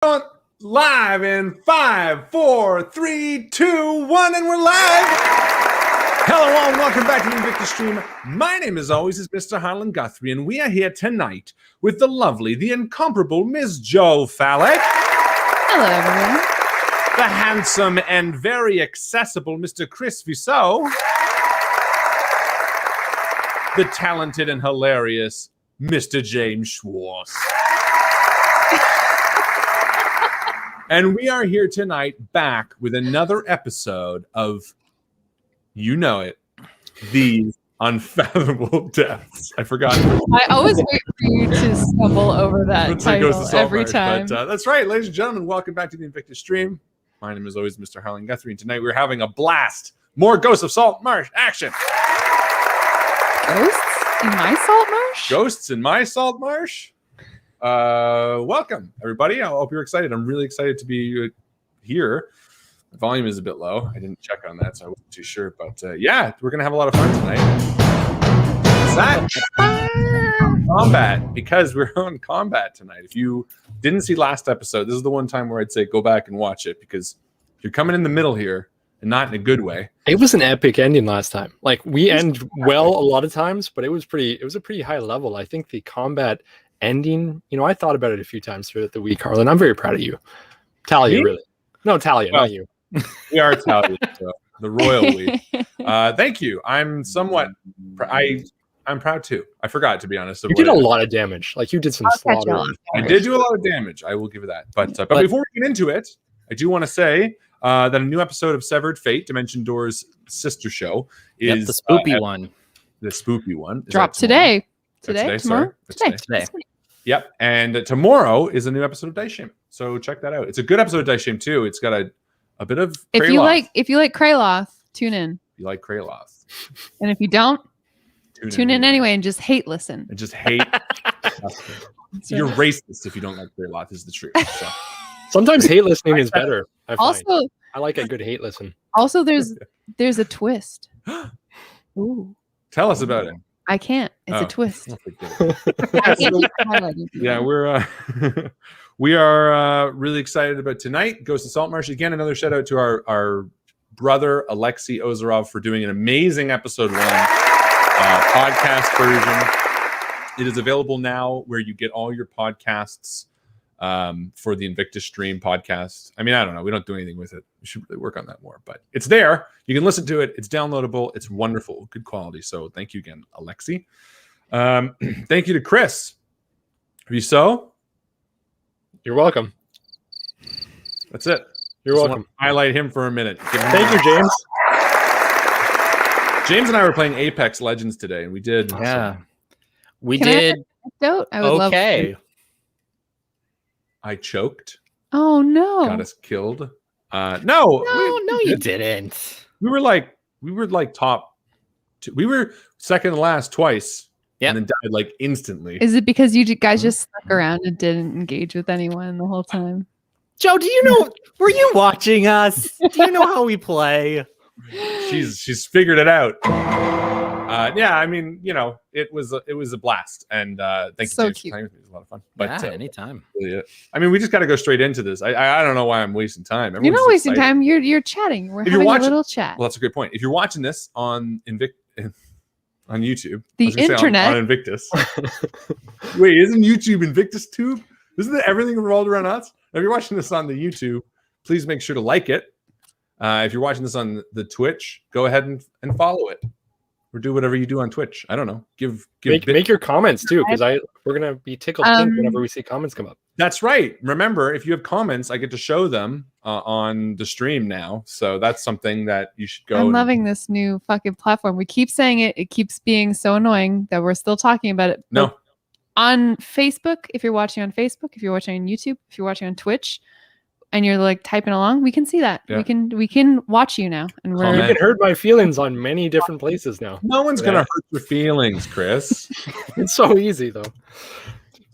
On live in 5, 4, 3, 2, 1, and we're live. Hello all, and welcome back to the INVICTUS stream. My name, as always, is Mr. Harlan Guthrie, and we are here tonight with the lovely, the incomparable Ms. Jo Fallak. Hello, everyone. The handsome and very accessible Mr. Chris Viseau. The talented and hilarious Mr. James Schwartz. And we are here tonight back with another episode of, you know it, These Unfathomable Depths. I forgot. I always wait for you to stumble over that title every time. But, that's right, ladies and gentlemen. Welcome back to the INVICTUS stream. My name is always Mr. Harlan Guthrie, and tonight we're having a blast. More Ghosts of Saltmarsh action. Ghosts in my Saltmarsh? Ghosts in my Saltmarsh? Welcome, everybody. I hope you're excited. I'm really excited to be here. The volume is a bit low. I didn't check on that, so I wasn't too sure. But yeah, we're going to have a lot of fun tonight. What's that? Combat, because we're on combat tonight. If you didn't see last episode, this is the one time where I'd say go back and watch it, because if you're coming in the middle here, and not in a good way. It was an epic ending last time. Like, we end well a lot of times, but it was a pretty high level. I think the combat ending, I thought about it a few times throughout the week, Harlan. I'm very proud of you. Talia, really. No, Talia, not you. We are Talia, so the royal we. Thank you. I'm somewhat, I'm proud too. I forgot, to be honest. You did a lot of damage. Like, you did some slaughter. I did do a lot of damage. I will give it that. But before we get into it, I do want to say that a new episode of Severed Fate, Dimension Door's sister show, is the spooky one. The spooky one. Dropped today. Today. Today. Yep. And tomorrow is a new episode of Dice Shame. So check that out. It's a good episode of Dice Shame too. It's got a bit of Kraloth. If you like Kraloth, tune in. You like Kraloth. And if you don't, tune in anyway and just hate listen. And just hate. You're racist if you don't like Kraloth, is the truth. So. Sometimes hate listening is better. I like a good hate listen. Also, there's a twist. Ooh. Tell us about it. I can't. It's a twist. Yeah, we are really excited about tonight. Ghost of Saltmarsh. Again, another shout out to our brother Alexei Ozerov for doing an amazing episode 1 podcast version. It is available now where you get all your podcasts for the INVICTUS stream podcast. I mean, I don't know. We don't do anything with it. We should really work on that more, but it's there. You can listen to it. It's downloadable. It's wonderful. Good quality. So thank you again, Alexi. Thank you to Chris Viseau. You're welcome. That's it. You're welcome. Highlight him for a minute. Thank you, James. James and I were playing Apex Legends today, and we did. Yeah. We Can did. I would love to. I choked. Oh no! Got us killed. No, you didn't. We were like top 2. We were second to last twice. Yeah, and then died like instantly. Is it because you guys just stuck around and didn't engage with anyone the whole time? Joe, do you know? Were you watching us? Do you know how we play? She's figured it out. Yeah, I mean, it was a blast, and thank you, James, for playing with me. It was a lot of fun. But yeah, anytime. Really, I mean, we just got to go straight into this. I don't know why I'm wasting time. You're not wasting time. You're chatting. We're having a little chat. Well, that's a great point. If you're watching this on on YouTube, the internet, on INVICTUS. Wait, isn't YouTube INVICTUS tube? Isn't it everything revolved around us? If you're watching this on the YouTube, please make sure to like it. If you're watching this on the Twitch, go ahead and follow it. Or do whatever you do on Twitch. I don't know. Make your comments too, because we're gonna be tickled pink whenever we see comments come up. That's right. Remember, if you have comments, I get to show them on the stream now. So that's something that you should go. I'm loving this new fucking platform. We keep saying it. It keeps being so annoying that we're still talking about it. No. On Facebook, if you're watching on Facebook, if you're watching on YouTube, if you're watching on Twitch, and you're like typing along, we can see that. Yeah. We can watch you now. And you can hurt my feelings on many different places now. No one's gonna hurt your feelings, Chris. It's so easy though.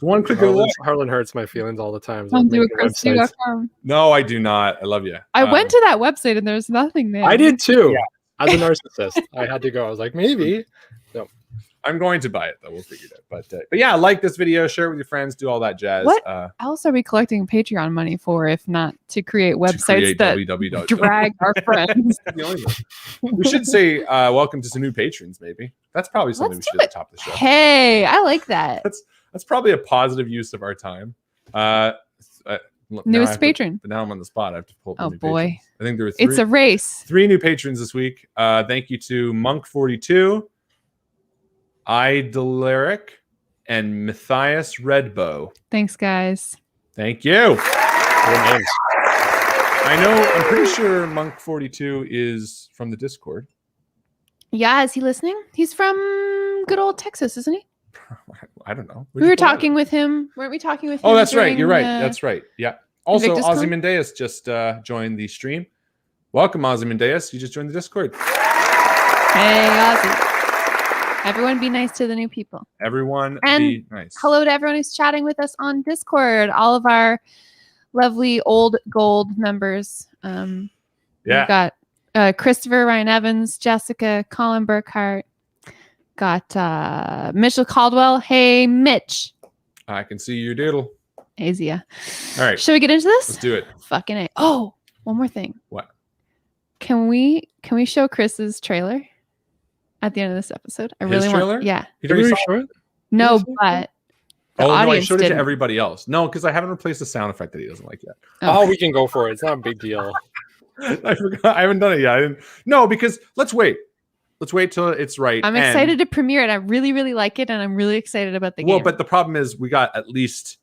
One click away. Harlan hurts my feelings all the time. No, I do not. I love you. I went to that website and there's nothing there. I did too. Yeah. As a narcissist, I had to go. I was like, maybe. No. I'm going to buy it though. We'll figure it out. But yeah, like this video, share it with your friends, do all that jazz. What else are we collecting Patreon money for, if not to create websites that drag our friends? The only one. We should say welcome to some new patrons. Maybe that's probably something we should do at the top of the show. Hey, I like that. That's probably a positive use of our time. Newest patron. But now I'm on the spot. I have to pull up. Oh new boy! Patrons. I think there were It's a race. 3 new patrons this week. Thank you to Monk42, Idyleric, and Matthias Redbow. Thanks, guys. Thank you. I know. I'm pretty sure Monk42 is from the Discord. Yeah, is he listening? He's from good old Texas, isn't he? I don't know. We were talking with him. Weren't we talking with him? Oh, that's right. You're right. That's right. Yeah. Also, Invictus Con? Ozymandias just joined the stream. Welcome, Ozymandias. You just joined the Discord. Hey, Ozzy. Everyone be nice to the new people. Everyone and be nice. Hello to everyone who's chatting with us on Discord. All of our lovely old gold members. We've got Christopher, Ryan Evans, Jessica, Colin Burkhart. Got Mitchell Caldwell. Hey, Mitch. I can see your doodle. Azia. All right. Should we get into this? Let's do it. Fucking A. Oh, one more thing. What? Can we show Chris's trailer at the end of this episode? I really trailer? want. Yeah. You already saw show it? No, but the no, I audience showed it didn't. to everybody else. No, because I haven't replaced the sound effect that he doesn't like yet. Oh, we can go for it. It's not a big deal. I forgot. I haven't done it yet. No, because let's wait. Let's wait till it's right. I'm excited to premiere it. I really, really like it, and I'm really excited about the game. Well, but the problem is we got at least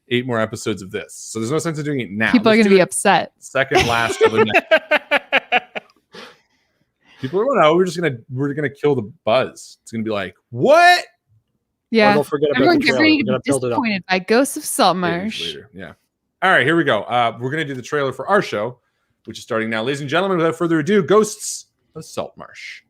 8 more episodes of this, so there's no sense of doing it now. People are going to be upset. Second last of the night. People are no. We're gonna kill the buzz. It's gonna be like what? Yeah. Don't forget about Everyone the get trailer. ready We're to gonna be build it up. disappointed by Ghosts of Saltmarsh. Later. Yeah. All right, here we go. We're gonna do the trailer for our show, which is starting now, ladies and gentlemen. Without further ado, Ghosts of Saltmarsh.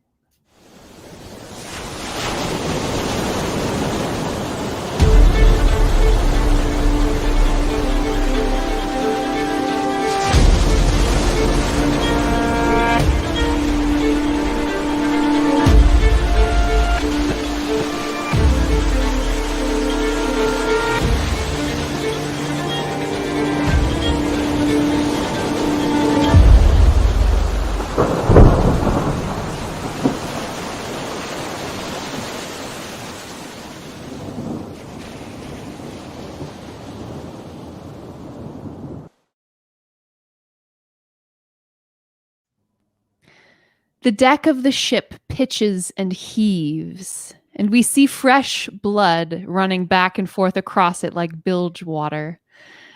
The deck of the ship pitches and heaves, and we see fresh blood running back and forth across it like bilge water.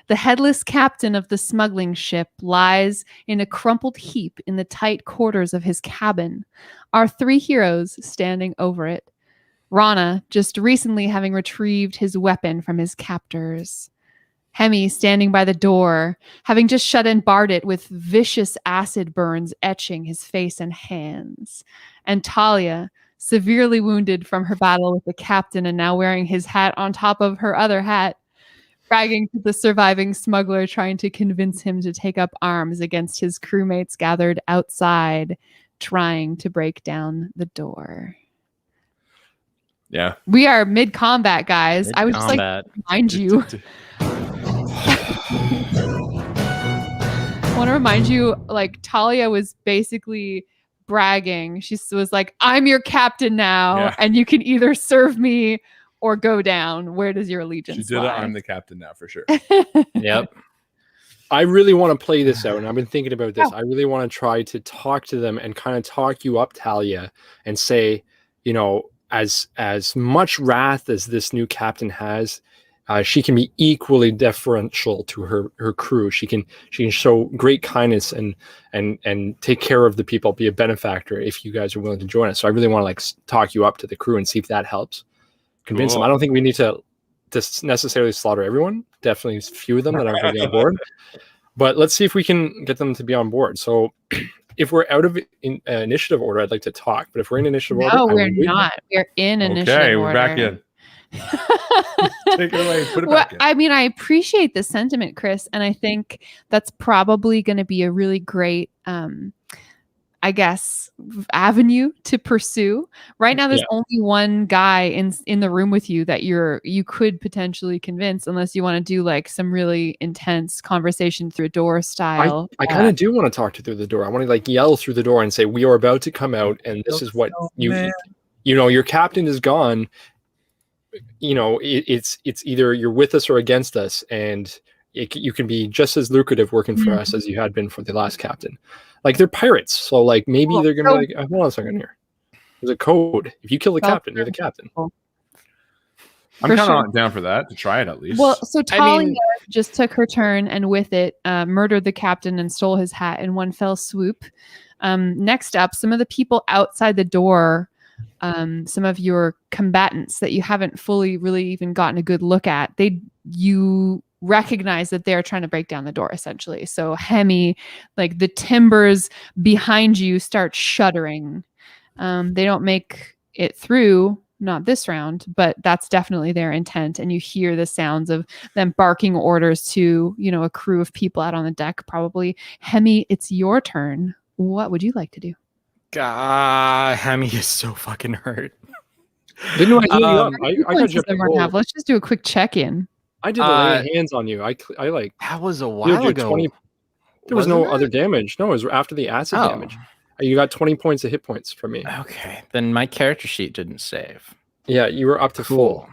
The headless captain of the smuggling ship lies in a crumpled heap in the tight quarters of his cabin, our 3 heroes standing over it. Rana, just recently having retrieved his weapon from his captors. Hemi standing by the door, having just shut and barred it with vicious acid burns etching his face and hands. And Talia, severely wounded from her battle with the captain and now wearing his hat on top of her other hat, bragging to the surviving smuggler, trying to convince him to take up arms against his crewmates gathered outside, trying to break down the door. Yeah. We are mid-combat, guys. I would just like to remind you. I want to remind you, like, Talia was basically bragging. She was like, I'm your captain now, and you can either serve me or go down. Where does your allegiance lie? She did it. I'm the captain now, for sure. Yep. I really want to play this out, and I've been thinking about this. I really want to try to talk to them and kind of talk you up, Talia, and say, you know, as much wrath as this new captain has, she can be equally deferential to her crew. She can show great kindness and take care of the people, be a benefactor if you guys are willing to join us. So I really want to like talk you up to the crew and see if that helps. Convince them. I don't think we need to necessarily slaughter everyone. Definitely a few of them that aren't going to be on board. But let's see if we can get them to be on board. So if we're out of initiative order, I'd like to talk. But if we're in initiative order, no, we're not. We're in initiative order. Okay, we're back in. Take it away. Put it back in. I mean, I appreciate the sentiment, Chris, and I think that's probably going to be a really great I guess, avenue to pursue. Right now, there's only one guy in the room with you that you could potentially convince, unless you want to do like some really intense conversation through a door style. I kind of do want to talk to through the door. I want to like yell through the door and say, "We are about to come out, and this is what your captain is gone. It's either you're with us or against us, and you can be just as lucrative working for us as you had been for the last captain. Like they're pirates, so like maybe they're gonna be like, hold on a second here. There's a code. If you kill the captain, you're the captain. I'm kind of down for that, to try it at least. Well, so Talia just took her turn and with it murdered the captain and stole his hat in one fell swoop. Next up, some of the people outside the door, some of your combatants that you haven't fully really even gotten a good look at, you recognize that they're trying to break down the door essentially. So Hemi, like the timbers behind you start shuddering. They don't make it through, not this round, but that's definitely their intent. And you hear the sounds of them barking orders to, a crew of people out on the deck, probably. Hemi, it's your turn. What would you like to do? God, Hemi is so fucking hurt. Didn't I heal you up? I got you. Let's just do a quick check-in. I did the lay of hands on you. I like that was a while ago. There was no other damage. No, it was after the acid damage. You got 20 points of hit points from me. Okay, then my character sheet didn't save. Yeah, you were up to full.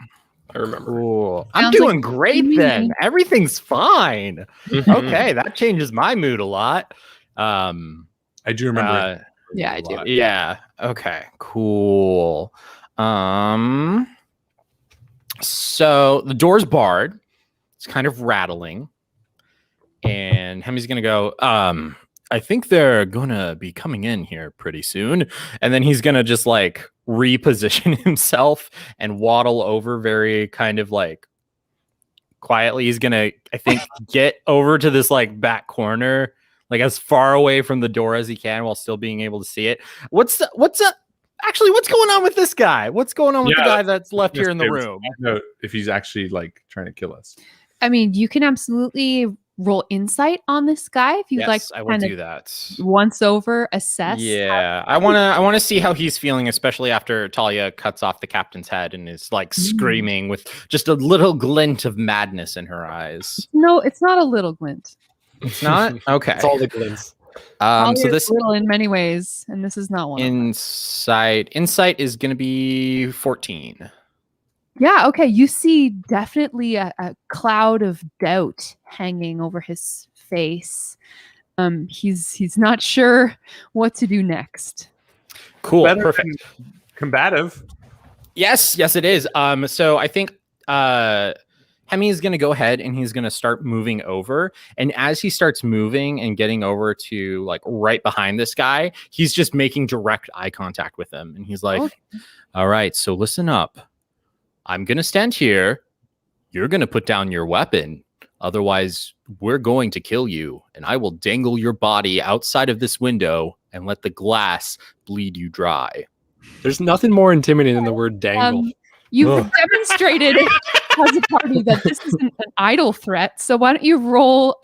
I remember. Cool. I'm doing great then. Everything's fine. Okay, that changes my mood a lot. I do remember. Yeah, I do. Yeah. Okay. Cool. So the door's barred. It's kind of rattling. And Hemi's going to go, I think they're going to be coming in here pretty soon. And then he's going to just like reposition himself and waddle over very kind of like quietly. He's going to, I think, get over to this like back corner, like as far away from the door as he can while still being able to see it. Actually, what's going on with this guy? What's going on with the guy that's left here in the room? If he's actually like trying to kill us. I mean, you can absolutely roll insight on this guy if you'd like. I will do that. Once over, assess. Yeah, I want to see how he's feeling, especially after Talia cuts off the captain's head and is like screaming with just a little glint of madness in her eyes. No, it's not a little glint. It's not? Okay. It's all the glints. So this little in many ways, and this is not one. Insight is going to be 14. Yeah, okay. You see definitely a cloud of doubt hanging over his face. He's not sure what to do next. Cool. Perfect. Combative. Yes, it is. So I think Hemi is going to go ahead and he's going to start moving over. And as he starts moving and getting over to like right behind this guy, he's just making direct eye contact with him. And he's like, all right, so listen up. I'm going to stand here. You're going to put down your weapon. Otherwise, we're going to kill you. And I will dangle your body outside of this window and let the glass bleed you dry. There's nothing more intimidating than the word dangle. You've demonstrated as a party that this isn't an idle threat. So why don't you roll,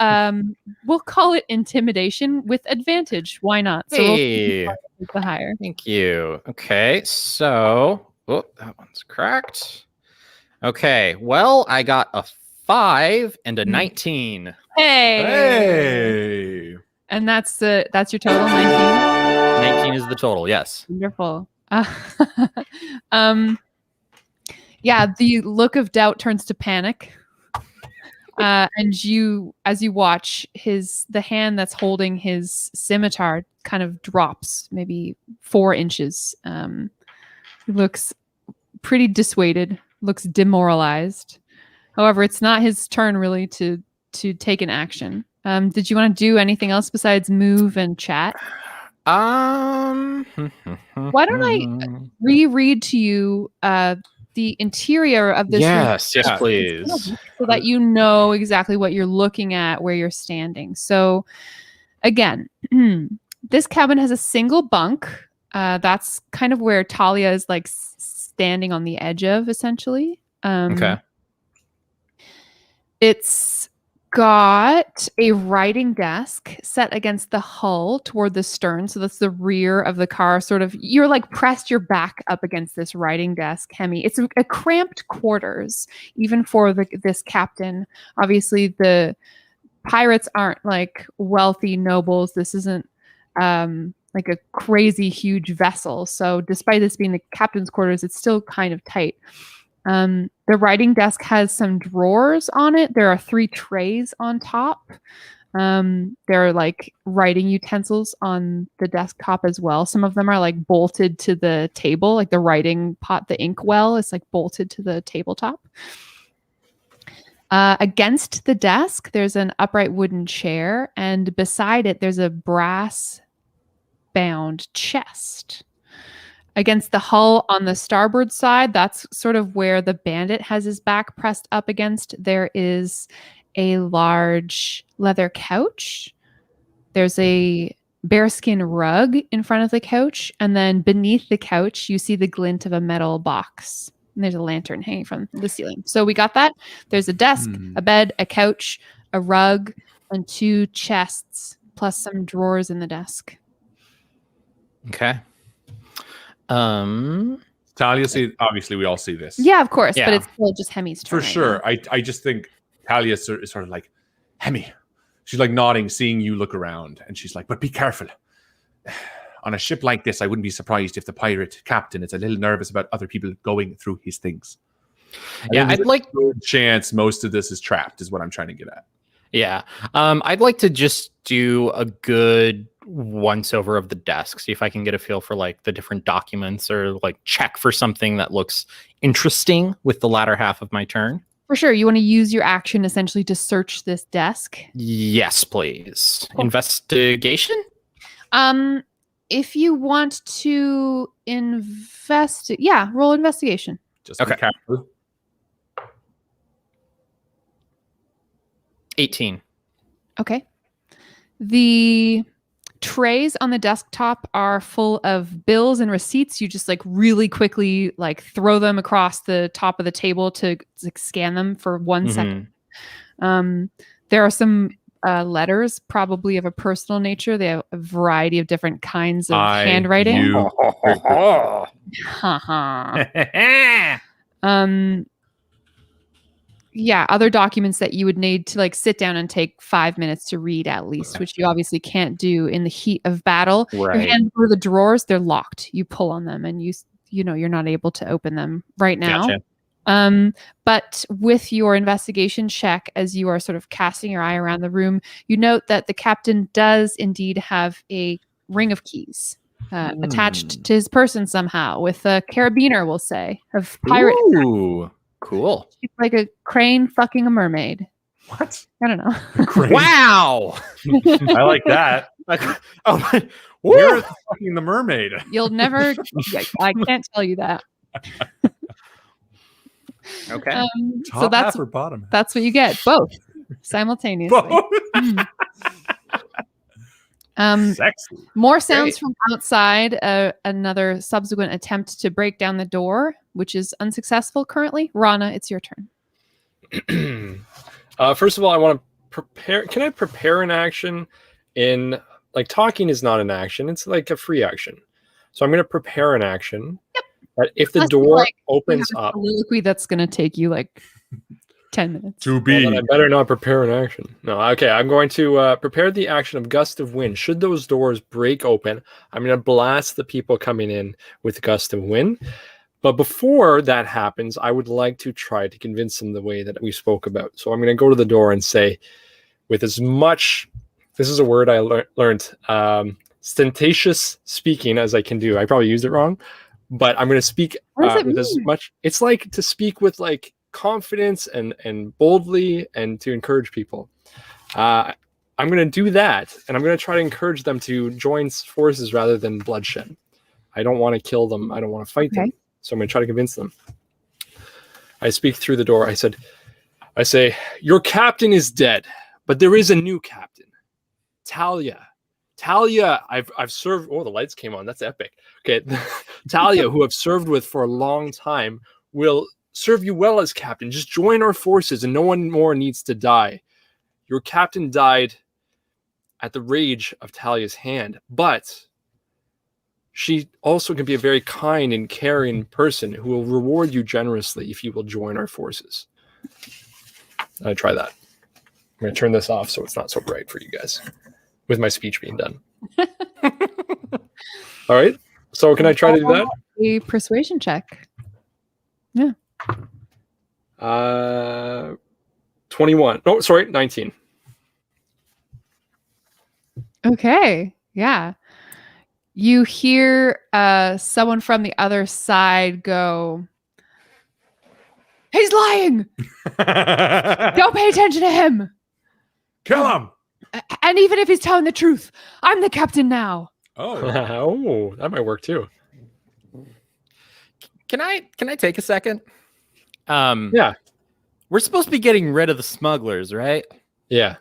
we'll call it intimidation with advantage. Why not? So hey, the higher. Thank you. Okay, so that one's cracked. Okay, well, I got a 5 and a 19. Hey. And that's your total, 19? 19 is the total, yes. Wonderful. Yeah, the look of doubt turns to panic. And as you watch the hand that's holding his scimitar kind of drops maybe 4 inches. He looks pretty dissuaded, looks demoralized. However, it's not his turn really to take an action. Did you want to do anything else besides move and chat? Why don't I reread to you the interior of this room? Yes, please. So that you know exactly what you're looking at, where you're standing. So again, this cabin has a single bunk. That's kind of where Talia is like standing on the edge of, essentially. Okay. It's got a writing desk set against the hull toward the stern. So that's the rear of the car. Sort of, you're like pressed your back up against this writing desk, Hemi. It's a cramped quarters, even for this captain. Obviously, the pirates aren't like wealthy nobles. This isn't like a crazy huge vessel. So despite this being the captain's quarters, it's still kind of tight. The writing desk has some drawers on it. There are 3 trays on top. There are like writing utensils on the desktop as well. Some of them are like bolted to the table, like the writing pot, the ink well is like bolted to the tabletop. Against the desk, there's an upright wooden chair, and beside it, there's a brass bound chest. Against the hull on the starboard side, that's sort of where the bandit has his back pressed up against. There is a large leather couch. There's a bearskin rug in front of the couch. And then beneath the couch, you see the glint of a metal box. And there's a lantern hanging from the ceiling. So we got that. There's a desk, a bed, a couch, a rug, and 2 chests, plus some drawers in the desk. Okay. Talia, obviously we all see this. Yeah, of course, Yeah. but it's still just Hemi's turn. For sure. I just think Talia is sort of like, Hemi. She's like nodding, seeing you look around. And she's like, but be careful. On a ship like this, I wouldn't be surprised if the pirate captain is a little nervous about other people going through his things. Yeah, I'd like... Good chance most of this is trapped, is what I'm trying to get at. Yeah. I'd like to just do a good once over of the desk, see if I can get a feel for like the different documents, or like check for something that looks interesting with the latter half of my turn. For sure. You want to use your action essentially to search this desk? Yes, please. Cool. Investigation? If you want to roll investigation. Just be careful. 18. Okay. The trays on the desktop are full of bills and receipts. You just like really quickly like throw them across the top of the table to like, scan them for 1 second. There are some letters, probably of a personal nature. They have a variety of different kinds of handwriting. Yeah, other documents that you would need to like sit down and take 5 minutes to read at least, which you obviously can't do in the heat of battle. Right. Your hands go to the drawers, they're locked. You pull on them and you know you're not able to open them right now. Gotcha. But with your investigation check, as you are sort of casting your eye around the room, you note that the captain does indeed have a ring of keys attached to his person somehow, with a carabiner, we'll say, of pirate. Ooh, cool. She's like a crane fucking a mermaid. What? I don't know. Wow. I like that. Oh, Where is fucking the mermaid? You'll never. I can't tell you that. okay. Top So that's half or bottom? what you get, both simultaneously. Sexy. More sounds from outside. Another subsequent attempt to break down the door, which is unsuccessful currently. Rana, it's your turn. First of all, I want to prepare. Can I prepare an action in like talking is not an action. It's like a free action. So I'm going to prepare an action. Yep. That if the Must be door like opens a up, soliloquy that's going to take you like 10 minutes. To well, be. then I better not prepare an action. No, okay. I'm going to prepare the action of gust of wind. Should those doors break open, I'm going to blast the people coming in with gust of wind. But before that happens, I would like to try to convince them the way that we spoke about. So I'm going to go to the door and say, with as much, this is a word I learned, stentatious speaking as I can do. I probably used it wrong, but I'm going to speak with as much. It's like to speak with like confidence and boldly and to encourage people. I'm going to do that, and I'm going to try to encourage them to join forces rather than bloodshed. I don't want to kill them. I don't want to fight them. So I'm going to try to convince them. I speak through the door. I say, your captain is dead, but there is a new captain. Talia, I've served. Oh, the lights came on. That's epic. Okay. Talia, who I've served with for a long time, will serve you well as captain. Just join our forces and no one more needs to die. your captain died at the rage of Talia's hand, but she also can be a very kind and caring person who will reward you generously if you will join our forces. Try that. I'm going to turn this off so it's not so bright for you guys with my speech being done. All right. So can I try to do that? A persuasion check. Yeah. 21. Oh, sorry, 19. Okay. Yeah. You hear someone from the other side go, "He's lying. Don't pay attention to him. Kill him. And even if he's telling the truth, I'm the captain now." Oh, Oh, that might work too. Can I take a second? Yeah. We're supposed to be getting rid of the smugglers, right? Yeah.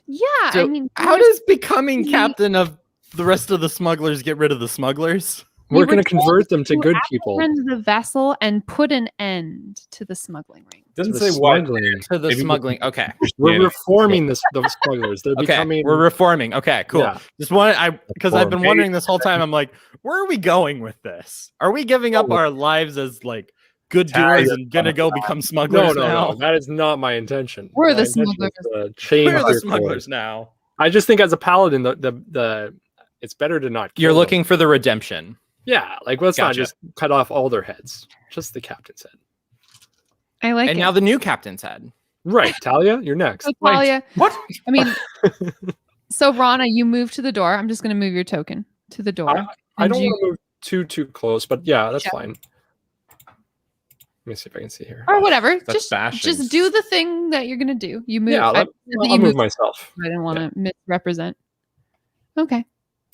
Yeah. So I mean, how does becoming he- captain of the rest of the smugglers get rid of the smugglers? We We're were going to convert them to to good people. apprehend the vessel and put an end to the smuggling ring. doesn't The say what. smuggling. To the Maybe smuggling. Okay. We're Yeah. reforming those smugglers. They're Okay. becoming. We're reforming. Okay, cool. Yeah. Just want because I've been Reform. wondering this whole time. I'm like, where are we going with this? Are we giving up Oh. our lives as like good Talia. doers and gonna go become No, smugglers now? no. That is not my intention. We're My the intention is smugglers. to change We're the their smugglers course. now. I just think as a paladin, the it's better to not. You're kill them. looking for the redemption. Yeah, like let's not Gotcha. just cut off all their heads, just the captain's head. I like And it. now the new captain's head. Right, Talia, you're next. So, Talia, What? I mean, so Rana, you move to the door. I'm just going to move your token to the door. I And don't you- want to move too close, but yeah, that's Yeah. fine. Let me see if I can see here. Or whatever. That's bashing. Just do the thing that you're going to do. You move. Yeah, I said that I'll you move moved. myself. I didn't want to misrepresent. Okay.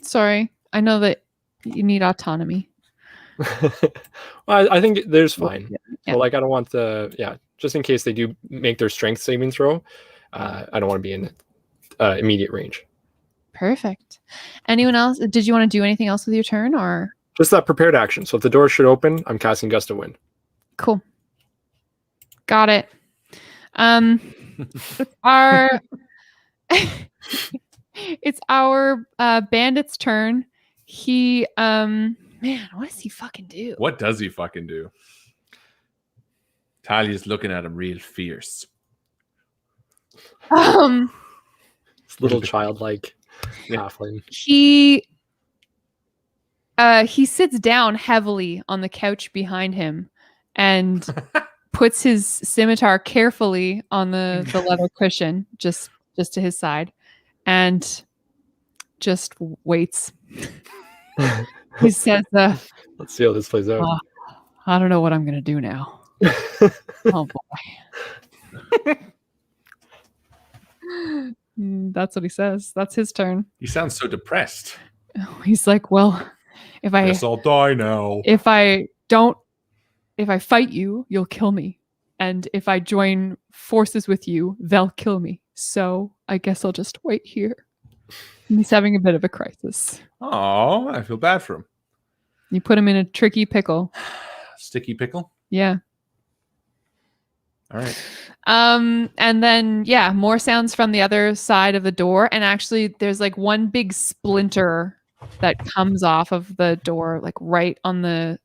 Sorry. I know that you need autonomy. Well, I think there's fine. Yeah. So like I don't want just in case they do make their strength saving throw, I don't want to be in immediate range. Perfect. Anyone else? Did you want to do anything else with your turn or? Just that prepared action. So if the door should open, I'm casting Gust of Wind. Cool. Got it. Our it's our bandit's turn. He man, what does he fucking do? What does he fucking do? Talia's looking at him real fierce. This little childlike Yeah. halfling. He sits down heavily on the couch behind him and puts his scimitar carefully on the leather cushion just to his side and just waits. He says, Let's see how this plays out. I don't know what I'm gonna do now. Oh boy. That's what he says. That's his turn. He sounds so depressed. He's like, well, if I Guess I'll die now. if I fight you, you'll kill me. And if I join forces with you, they'll kill me. So I guess I'll just wait here. And he's having a bit of a crisis. Oh, I feel bad for him. You put him in a tricky pickle. Sticky pickle. Yeah. All right. And then more sounds from the other side of the door. And actually there's like one big splinter that comes off of the door, like right on the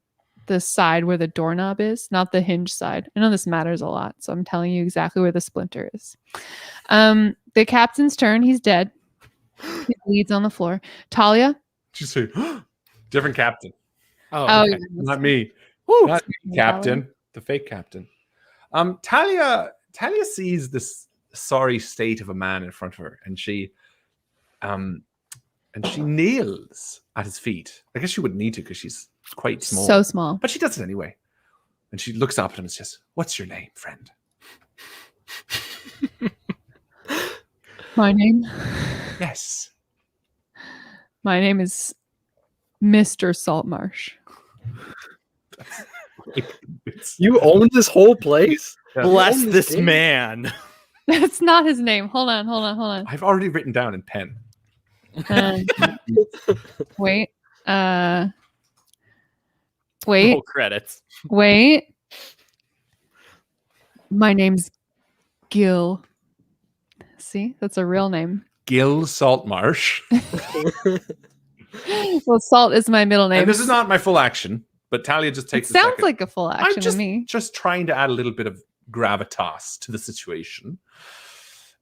side where the doorknob is, not the hinge side. I know this matters a lot, so I'm telling you exactly where the splinter is. The captain's turn. He's dead. He bleeds on the floor. Talia. Just say, different captain. Oh, okay. Not me. Woo. Not captain. The fake captain. Talia sees this sorry state of a man in front of her, and she kneels at his feet. I guess she wouldn't need to because she's quite small. So small. But she does it anyway. And she looks up at him and says, "What's your name, friend?" My name. Yes. My name is Mr. Saltmarsh. You own this whole place? Bless You own this game? man. That's not his name. Hold on. I've already written down in pen. Wait. No credits. Wait. My name's Gil See, that's a real name. Gil Saltmarsh. Well, Salt is my middle name. And this is not my full action, but Talia just It takes a sounds second. like a full action to me. Just trying to add a little bit of gravitas to the situation.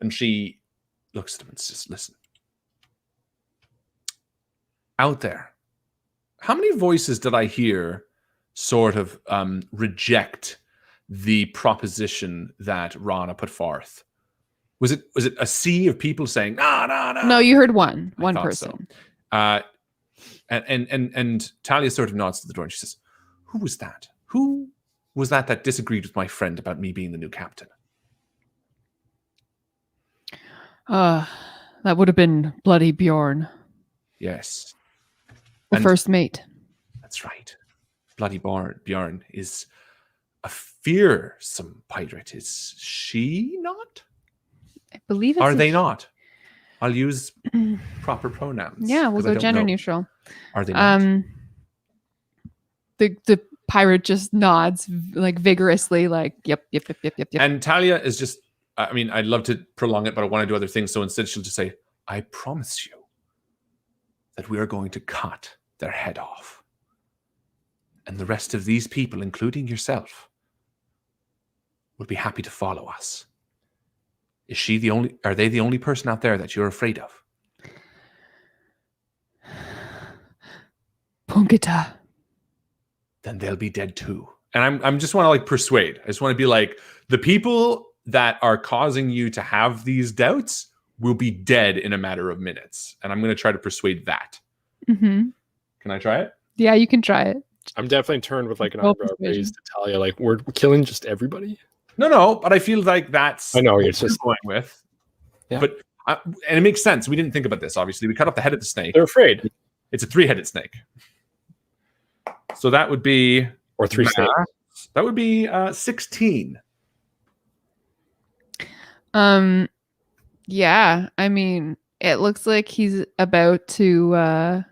And she looks at him and says, listen, out there, how many voices did I hear sort of reject the proposition that Rana put forth? Was it a sea of people saying, no? No, you heard one thought person. So. And Talia sort of nods to the door and she says, who was that? Who was that disagreed with my friend about me being the new captain? That would have been bloody Bjorn, Yes. the And- first mate. That's right. Bloody Bjorn is a fearsome pirate. Is she not? I believe it's Are they not? I'll use proper pronouns. Yeah, we'll 'cause I go don't gender know. neutral. Are they not? The pirate just nods like vigorously, like yep. And Talia is just, I mean, I'd love to prolong it, but I want to do other things. So instead she'll just say, I promise you that we are going to cut their head off. And the rest of these people, including yourself, will be happy to follow us. Are they the only person out there that you're afraid of? Punkita. Then they'll be dead too. And I'm just want to like persuade. I just want to be like, the people that are causing you to have these doubts will be dead in a matter of minutes. And I'm going to try to persuade that. Mm-hmm. Can I try it? Yeah, you can try it. I'm definitely turned with like an Roll eyebrow persuasion. raised to Talia. Like we're killing just everybody. No, but I feel like that's I know, what it's you're just- going with. Yeah. But and it makes sense. We didn't think about this. Obviously, we cut off the head of the snake. They're afraid. It's a 3-headed snake. So that would be Or three snakes. that would be 16. Yeah, I mean, it looks like he's about to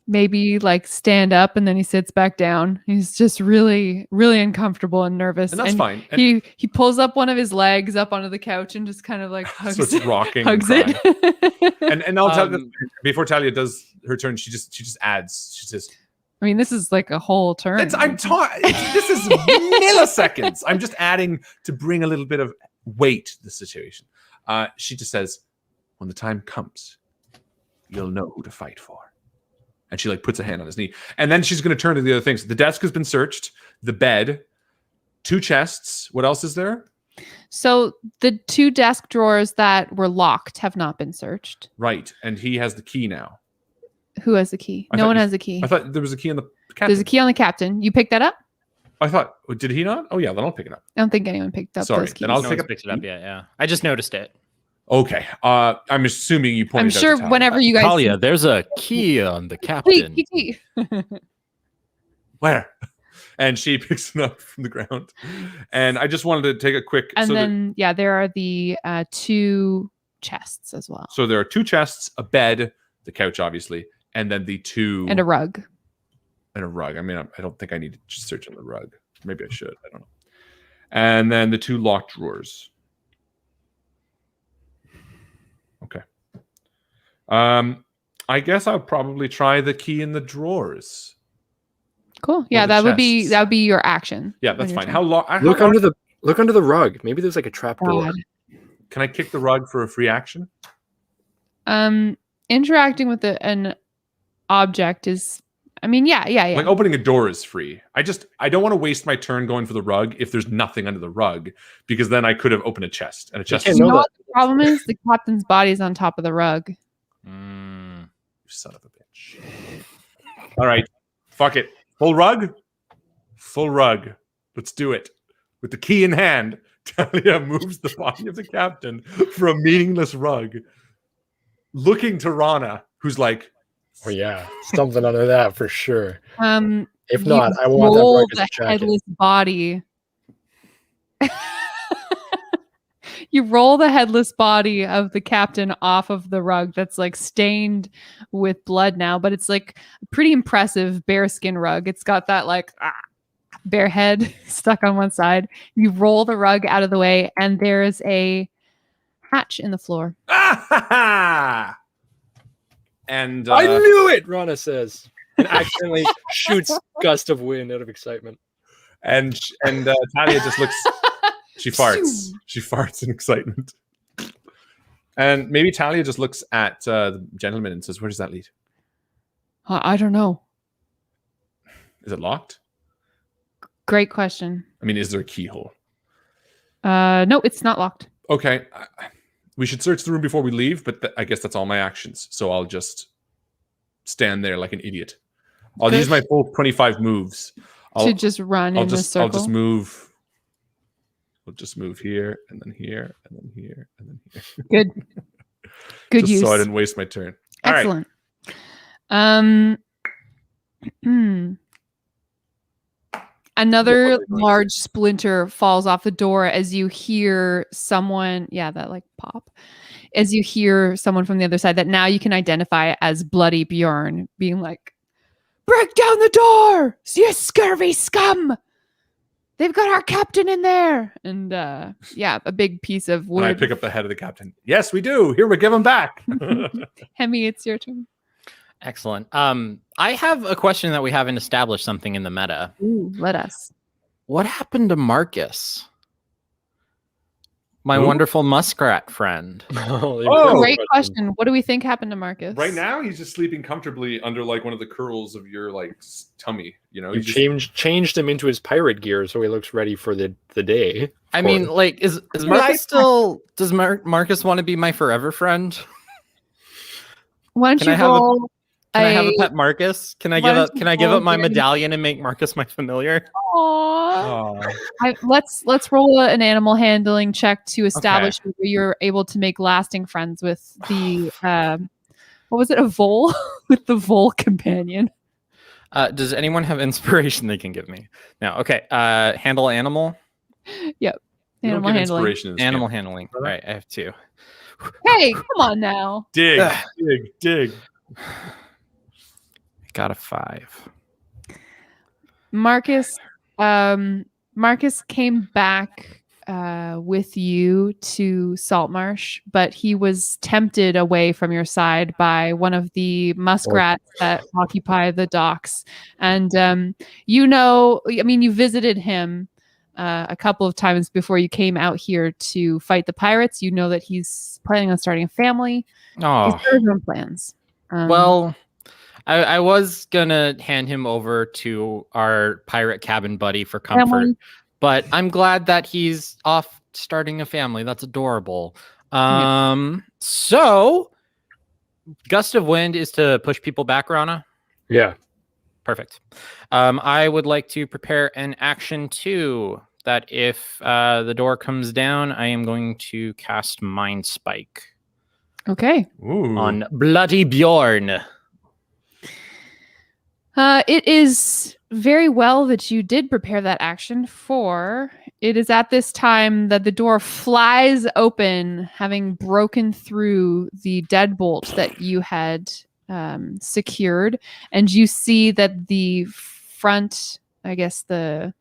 maybe like stand up, and then he sits back down. He's just really, really uncomfortable and nervous. And that's fine. And He pulls up one of his legs up onto the couch and just kind of like hugs starts it. rocking, Hugs and crying. it. And I'll tell Um, before Talia does her turn, she just adds. She says, I mean, this is like a whole turn. This is milliseconds. I'm just adding to bring a little bit of weight to the situation. She just says, when the time comes, you'll know who to fight for. And she like puts a hand on his knee. And then she's going to turn to the other things. The desk has been searched, the bed, 2 chests. What else is there? So the 2 desk drawers that were locked have not been searched. Right. And he has the key now. Who has the key? I No thought one you- has the key. I thought there was a key on the captain. There's a key on the captain. You picked that up? I thought, did he not? Oh, yeah, then I'll pick it up. I don't think anyone picked up Sorry, those keys. then I'll No pick one's up picked the it up key. yet. Yeah, I just noticed it. Okay. I'm assuming you pointed I'm it out sure to Talia. whenever you guys Talia, there's a key on the captain. key. Where? And she picks it up from the ground. And I just wanted to take a quick. And so, then there are the 2 chests as well. so there are 2 chests, a bed, the couch, obviously, and then the 2 And a rug. and a rug. I mean, I don't think I need to just search on the rug. Maybe I should. I don't know. And then the 2 locked drawers. Okay. I guess I'll probably try the key in the drawers. Cool. Yeah, the that would chests. be your action. Yeah, on that's your fine. turn. How long? Look under the rug. Maybe there's like a trap door. God. Can I kick the rug for a free action? Interacting with an object is, I mean, yeah. Like opening a door is free. I don't want to waste my turn going for the rug if there's nothing under the rug, because then I could have opened a chest and a chest. can't You know know that. what the problem is? The captain's body is on top of the rug. Mm. You son of a bitch. All right. Fuck it. Full rug? Full rug. Let's do it. With the key in hand, Talia moves the body of the captain for a meaningless rug, looking to Rana, who's like, Oh yeah, something under that for sure. If You not, I want that roll rug as a the jacket. headless body. You roll the headless body of the captain off of the rug that's like stained with blood now, but it's like a pretty impressive bearskin rug. It's got that like bear head stuck on one side. You roll the rug out of the way, and there's a hatch in the floor. And I knew it, Rana says, and accidentally shoots gust of wind out of excitement. and Talia just looks. She farts. She farts in excitement. And maybe Talia just looks at the gentleman and says, "Where does that lead? I don't know. Is it locked? Great question. I mean, is there a keyhole? No, it's not locked. Okay, we should search the room before we leave, but I guess that's all my actions. So I'll just stand there like an idiot. I'll use my full 25 moves. To just run in a circle. I'll just move. We'll just move here and then here and then here and then here. Good. Good just use. So I didn't waste my turn. All right. Excellent. Another large splinter falls off the door as you hear someone, that like pop, as you hear someone from the other side that now you can identify as Bloody Bjorn being like, "Break down the door, you scurvy scum! They've got our captain in there." And a big piece of wood. And I pick up the head of the captain. Yes, we do. Here, we give him back. Hemi, it's your turn. Excellent. I have a question that we haven't established something in the meta. Ooh, let us. What happened to Marcus? My Who? wonderful muskrat friend. Oh, Great question. What do we think happened to Marcus? Right now, he's just sleeping comfortably under like one of the curls of your like tummy. You know, You changed him into his pirate gear so he looks ready for the day. I mean, like, is Marcus still? Does Marcus want to be my forever friend? Why don't you roll? Can I have a pet Marcus? Can I give up? Can I give up my medallion and make Marcus my familiar? Aww. Let's roll an animal handling check to establish whether you're able to make lasting friends with the what was it? A vole with the vole companion. Does anyone have inspiration they can give me? No. Okay. Handle animal. Yep. Animal handling. Animal handling. All right. I have 2. Hey, come on now. Dig. Got a 5. Marcus came back with you to Saltmarsh, but he was tempted away from your side by one of the muskrats that occupy the docks. And you visited him a couple of times before you came out here to fight the pirates. You know that he's planning on starting a family. Oh, he's got his own plans. Well, I was gonna hand him over to our pirate cabin buddy for comfort, but I'm glad that he's off starting a family. That's adorable. So gust of wind is to push people back, Rana? Yeah. Perfect. I would like to prepare an action 2 that if the door comes down, I am going to cast Mind Spike. Okay. Ooh. On Bloody Bjorn. It is very well that you did prepare that action, for it is at this time that the door flies open, having broken through the deadbolt that you had secured, and you see that the front, I guess the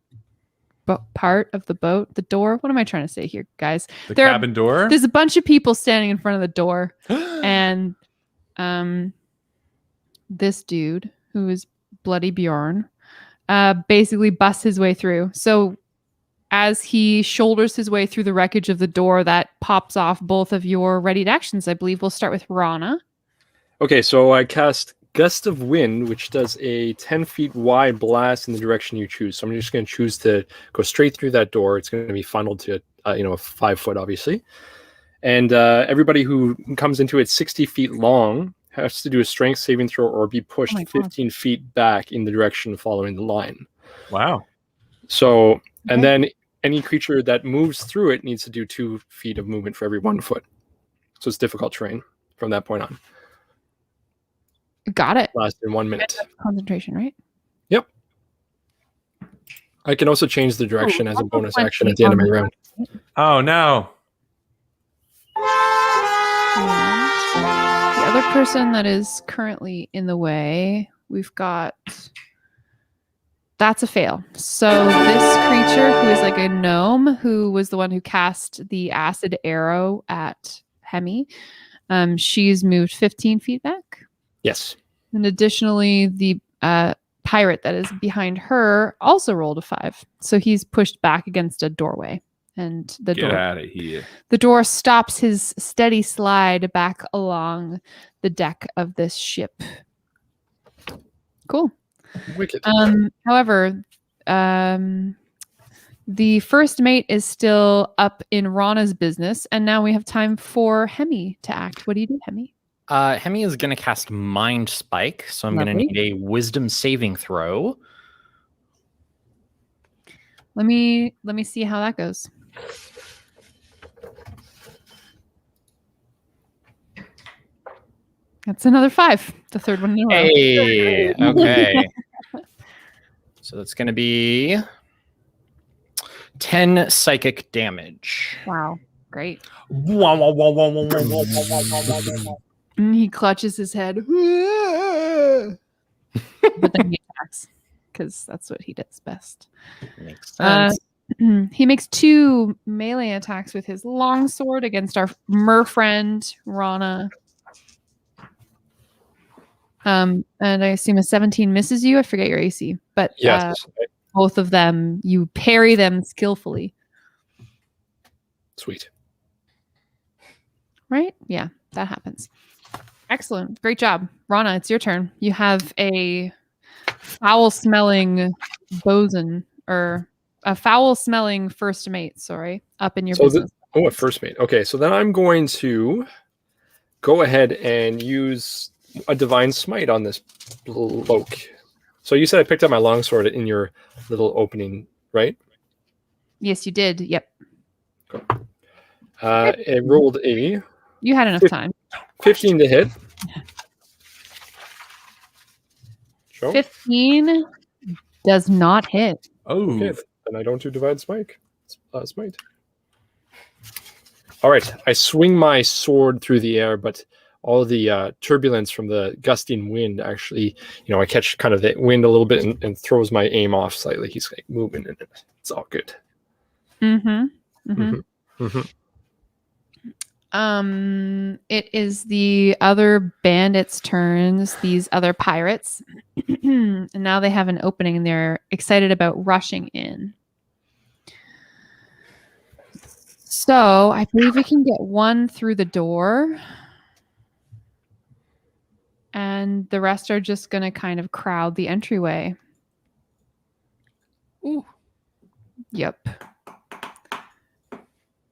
part of the boat, the door. What am I trying to say here, guys? The cabin door? There's a bunch of people standing in front of the door, and this dude who is Bloody Bjorn basically busts his way through. So as he shoulders his way through the wreckage of the door, that pops off both of your readied actions. I believe we'll start with Rana. Okay, so I cast Gust of Wind, which does a 10 feet wide blast in the direction you choose. So I'm just going to choose to go straight through that door. It's going to be funneled to a 5 foot, obviously. And everybody who comes into it 60 feet long has to do a strength saving throw or be pushed 15 feet back in the direction following the line. Wow. So, and then any creature that moves through it needs to do 2 feet of movement for every 1 foot. So it's difficult terrain from that point on. Got it. Last in 1 minute. Concentration, right? Yep. I can also change the direction as a bonus action at the end of my round. Oh, no. The other person that is currently in the way, we've got... That's a fail. So this creature, who is like a gnome, who was the one who cast the acid arrow at Hemi, she's moved 15 feet back. Yes. And additionally, the pirate that is behind her also rolled a 5. So he's pushed back against a doorway. And the Get door out of here. the door stops his steady slide back along the deck of this ship. Cool. Wicked. However, the first mate is still up in Rana's business, and now we have time for Hemi to act. What do you do, Hemi? Hemi is going to cast Mind Spike, so I'm going to Lovely. need a Wisdom saving throw. Let me see how that goes. That's another 5. The third one in a row. Hey, okay. So that's going to be 10 psychic damage. Wow, great. Wah, wah, wah, wah, wah, wah, wah, wah, wah, wah, wah. And he clutches his head. But then he attacks because that's what he does best. Makes sense. He makes 2 melee attacks with his longsword against our mer friend Rana. And I assume a 17 misses you. I forget your AC, but Yes. both of them, you parry them skillfully. Sweet. Right? Yeah, that happens. Excellent. Great job. Rana, it's your turn. You have a foul-smelling bosun, or a foul-smelling first mate, sorry, up in your business. A first mate. Okay, so then I'm going to go ahead and use a divine smite on this bloke. So you said I picked up my longsword in your little opening, right? Yes, you did. Yep. It rolled a You had enough time. 15 to hit. Show. 15 does not hit. Oh, Okay, then I don't do divine smite. Smite. All right, I swing my sword through the air, but all the turbulence from the gusting wind actually, I catch kind of the wind a little bit and throws my aim off slightly. He's like moving in it. It's all good. It is the other bandits' turns, these other pirates. And now they have an opening and they're excited about rushing in. So I believe we can get one through the door. And the rest are just going to kind of crowd the entryway. Ooh. Yep.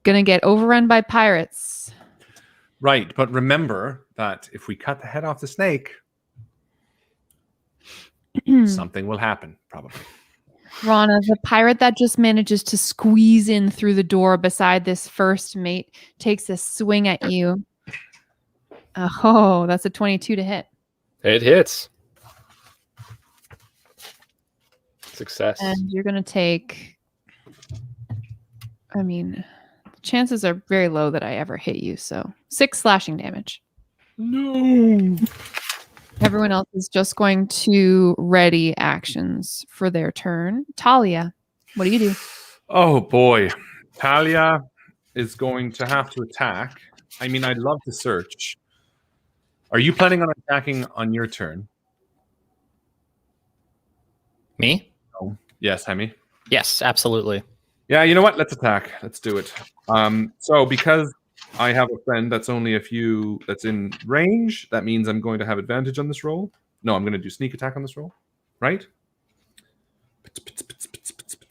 Gonna get overrun by pirates. right. But remember that if we cut the head off the snake, something will happen, probably. Rana, the pirate that just manages to squeeze in through the door beside this first mate, takes a swing at you. Oh, that's a 22 to hit. It hits. Success. And you're going to take... the chances are very low that I ever hit you, so 6 slashing damage. No. Everyone else is just going to ready actions for their turn. Talia, what do you do? Oh boy, Talia is going to have to attack. I'd love to search. Are you planning on attacking on your turn? Me? No. Yes, Hemi. Yes, absolutely. Yeah, you know what? Let's attack. Let's do it. So because I have a friend that's only that's in range, that means I'm going to have advantage on this roll. No, I'm going to do sneak attack on this roll. Right?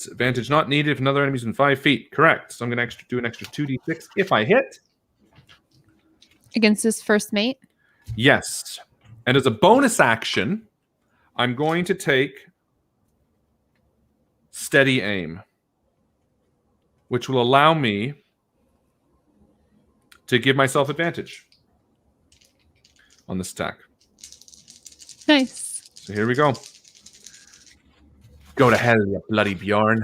Advantage not needed if another enemy's in 5 feet. Correct. So I'm going to do an extra 2d6 if I hit. Against this first mate? Yes. And as a bonus action, I'm going to take steady aim, which will allow me to give myself advantage on this attack. Nice. So here we go. Go to hell, you bloody Bjorn.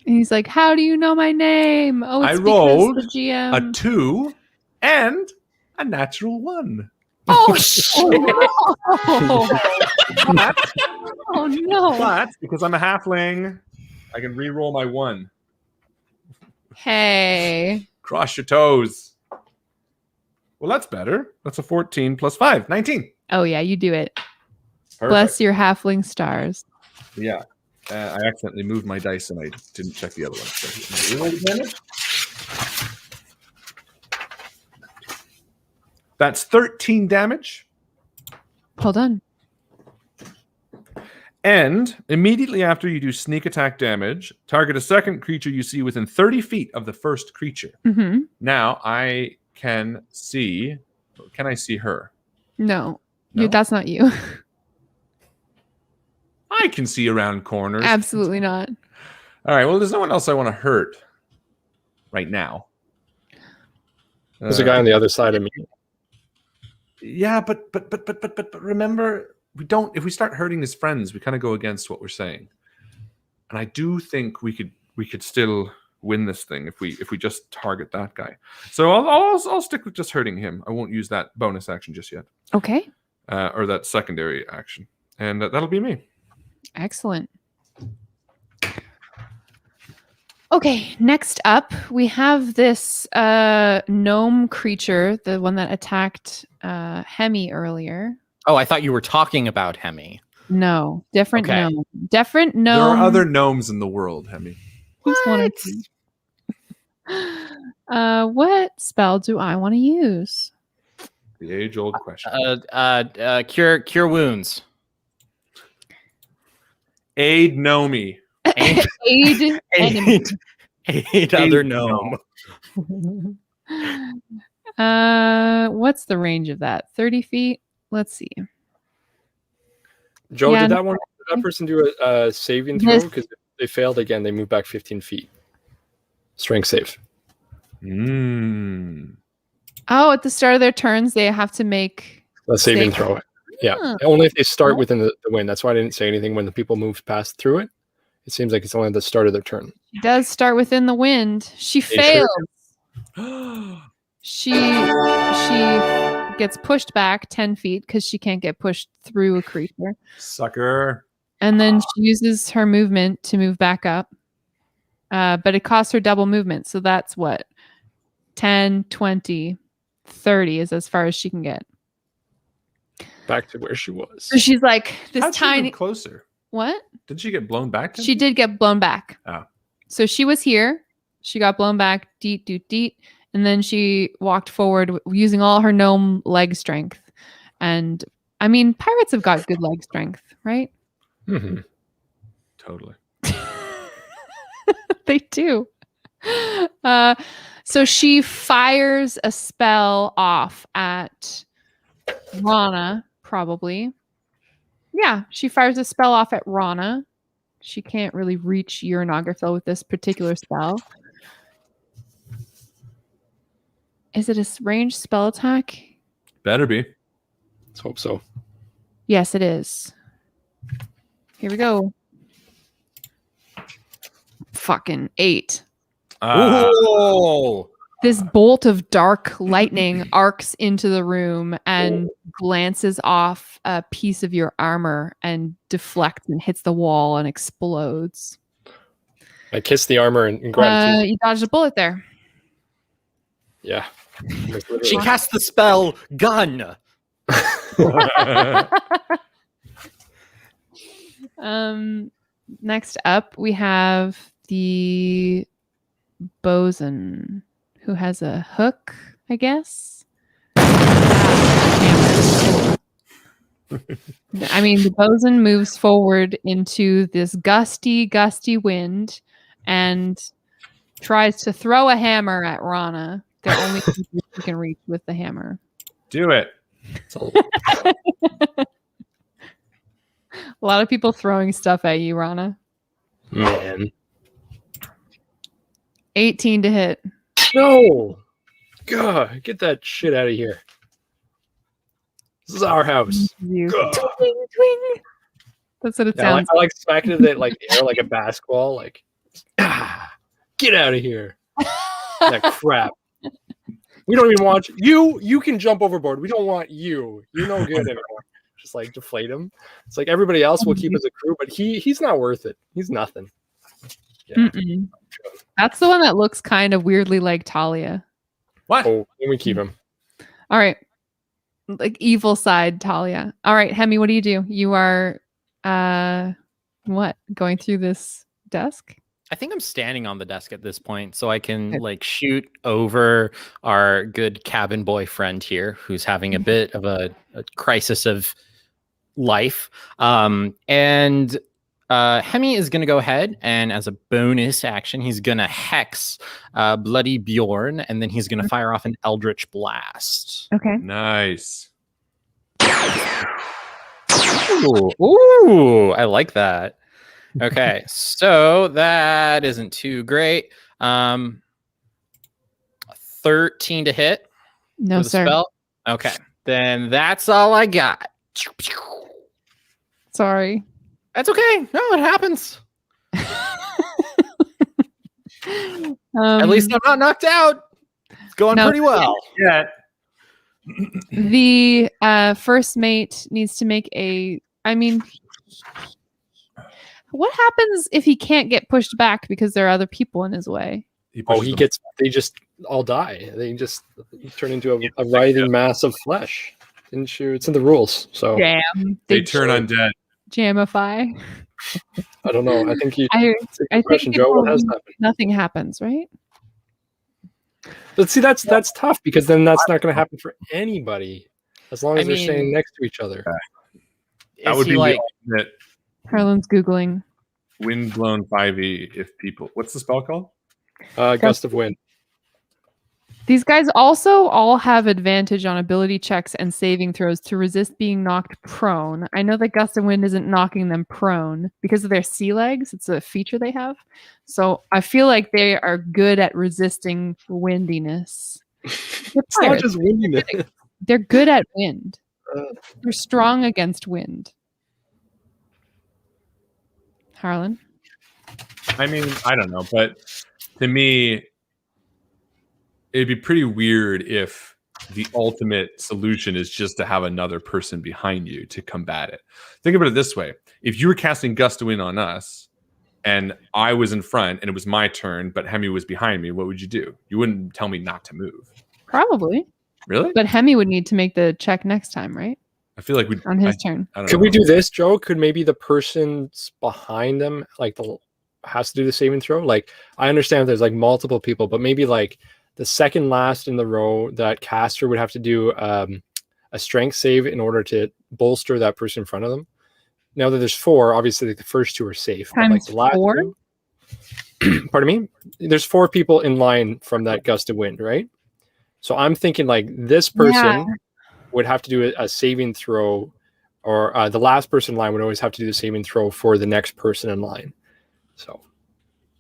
And he's like, how do you know my name? Oh, it's I rolled because the GM... a 2 and a natural 1. Oh, shit. Oh no. But because I'm a halfling, I can re-roll my 1. Hey. Cross your toes. Well, that's better. That's a 14 plus 5, 19. Oh yeah, you do it. Perfect. Bless your halfling stars. Yeah. I accidentally moved my dice and I didn't check the other one. So re-roll the damage. That's 13 damage. Hold on. And immediately after you do sneak attack damage, target a second creature you see within 30 feet of the first creature. Mm-hmm. Now I can see. Can I see her? No, No? that's not you. I can see around corners. Absolutely not. All right. Well, there's no one else I want to hurt right now. There's a guy on the other side of me. Yeah, but remember, we don't. If we start hurting his friends, we kind of go against what we're saying. And I do think we could still win this thing if we just target that guy. So I'll stick with just hurting him. I won't use that bonus action just yet, Okay. or that secondary action, and that'll be me. Excellent. Okay, next up, we have this gnome creature, the one that attacked Hemi earlier. Oh, I thought you were talking about Hemi. No, different Okay. gnome. Different There gnome. are other gnomes in the world, Hemi. Just wanted to- what spell do I want to use? The age-old question. Cure wounds. Aid Nomi. Aid, Aid enemy. aid other gnome. What's the range of that? 30 feet? Let's see. Joe, Yeah, did that person do a saving throw? This- Because if they failed again, they move back 15 feet. Strength save. Oh, at the start of their turns, they have to make A saving Save. throw. Yeah. Huh. Only if they start within the wind. That's why I didn't say anything when the people moved past through it. It seems like it's only at the start of their turn. She does start within the wind. She sure? fails. She gets pushed back 10 feet because she can't get pushed through a creature. Sucker. And then she uses her movement to move back up. But it costs her double movement. So that's what? 10, 20, 30 is as far as she can get. Back to where she was. So she's like this How'd she move tiny. closer. What? Did she get blown back? She did get blown back. Oh. So she was here. She got blown back, deet, doot, deet. And then she walked forward using all her gnome leg strength. And I mean, pirates have got good leg strength, right? Mhm. Totally. They do. So she fires a spell off at Rana, probably. Yeah, she fires a spell off at Rana. She can't really reach Uranographill with this particular spell. Is it a ranged spell attack? Better be. Let's hope so. Yes, it is. Here we go. Fucking 8. Whoa! This bolt of dark lightning arcs into the room and glances off a piece of your armor and deflects and hits the wall and explodes. I kiss the armor in gratitude. You dodged a bullet there. Yeah. She cast the spell gun. Next up, we have the bosun, who has a hook, I guess. I mean, the bosun moves forward into this gusty, gusty wind and tries to throw a hammer at Rana. The only people who can reach with the hammer. Do it. A lot of people throwing stuff at you, Rana. Man. 18 to hit. No. God, get that shit out of here. This is our house. You. Ugh. Twing, twing. That's what it Yeah, sounds I like smacking it at like air like a basketball. Like, get out of here. That crap. We don't even want you. You can jump overboard. We don't want you. You're no good anymore. just like deflate him. It's like everybody else will keep as a crew, but he's not worth it. He's nothing. Yeah. Mm-mm. That's the one that looks kind of weirdly like Talia. What? Oh, let me keep him. All right. Like evil side Talia. All right, Hemi, what do? You are what? Going through this desk? I think I'm standing on the desk at this point, so I can Okay. like shoot over our good cabin boy friend here, who's having a bit of a crisis of life. And Hemi is going to go ahead, and as a bonus action, he's going to hex Bloody Bjorn, and then he's going to fire off an Eldritch Blast. Okay. Nice. Ooh, I like that. Okay, so that isn't too great. 13 to hit No, for the sir. spell. Okay, then that's all I got. Sorry. That's okay. No, it happens. At least I'm not knocked out. It's going No. pretty well. Yeah. The first mate needs to make a. I mean, what happens if he can't get pushed back because there are other people in his way? They just all die. They just turn into a writhing mass of flesh. Didn't you? It's in the rules. So Jam. They turn undead. Jamify. I don't know. I think you. I Good question, Joe. What has happened? Nothing happens, right? But see, that's tough because then that's not going to happen for anybody as long as they're staying next to each other. That would be like the ultimate Harlan's Googling. windblown 5e if people. What's the spell called? Gust of wind. These guys also all have advantage on ability checks and saving throws to resist being knocked prone. I know that Gust of Wind isn't knocking them prone because of their sea legs. It's a feature they have. So I feel like they are good at resisting windiness. It's not just windiness. They're good at wind. They're strong against wind. Harlan? I mean, I don't know, but to me, it'd be pretty weird if the ultimate solution is just to have another person behind you to combat it. Think about it this way. If you were casting Gust of Wind on us and I was in front and it was my turn, but Hemi was behind me, what would you do? You wouldn't tell me not to move. Probably. Really? But Hemi would need to make the check next time, right? I feel like we'd On his turn. I don't Could know. we do this, Joe? Could maybe the person's behind them has to do the saving throw? Like, I understand there's like multiple people, but maybe like the second last in the row, that caster would have to do a strength save in order to bolster that person in front of them. Now that there's 4, obviously like the first 2 are safe. But, like, Times the last 4? 2, pardon me? There's 4 people in line from that gust of wind, right? So I'm thinking like this person would have to do a saving throw, or the last person in line would always have to do the saving throw for the next person in line. So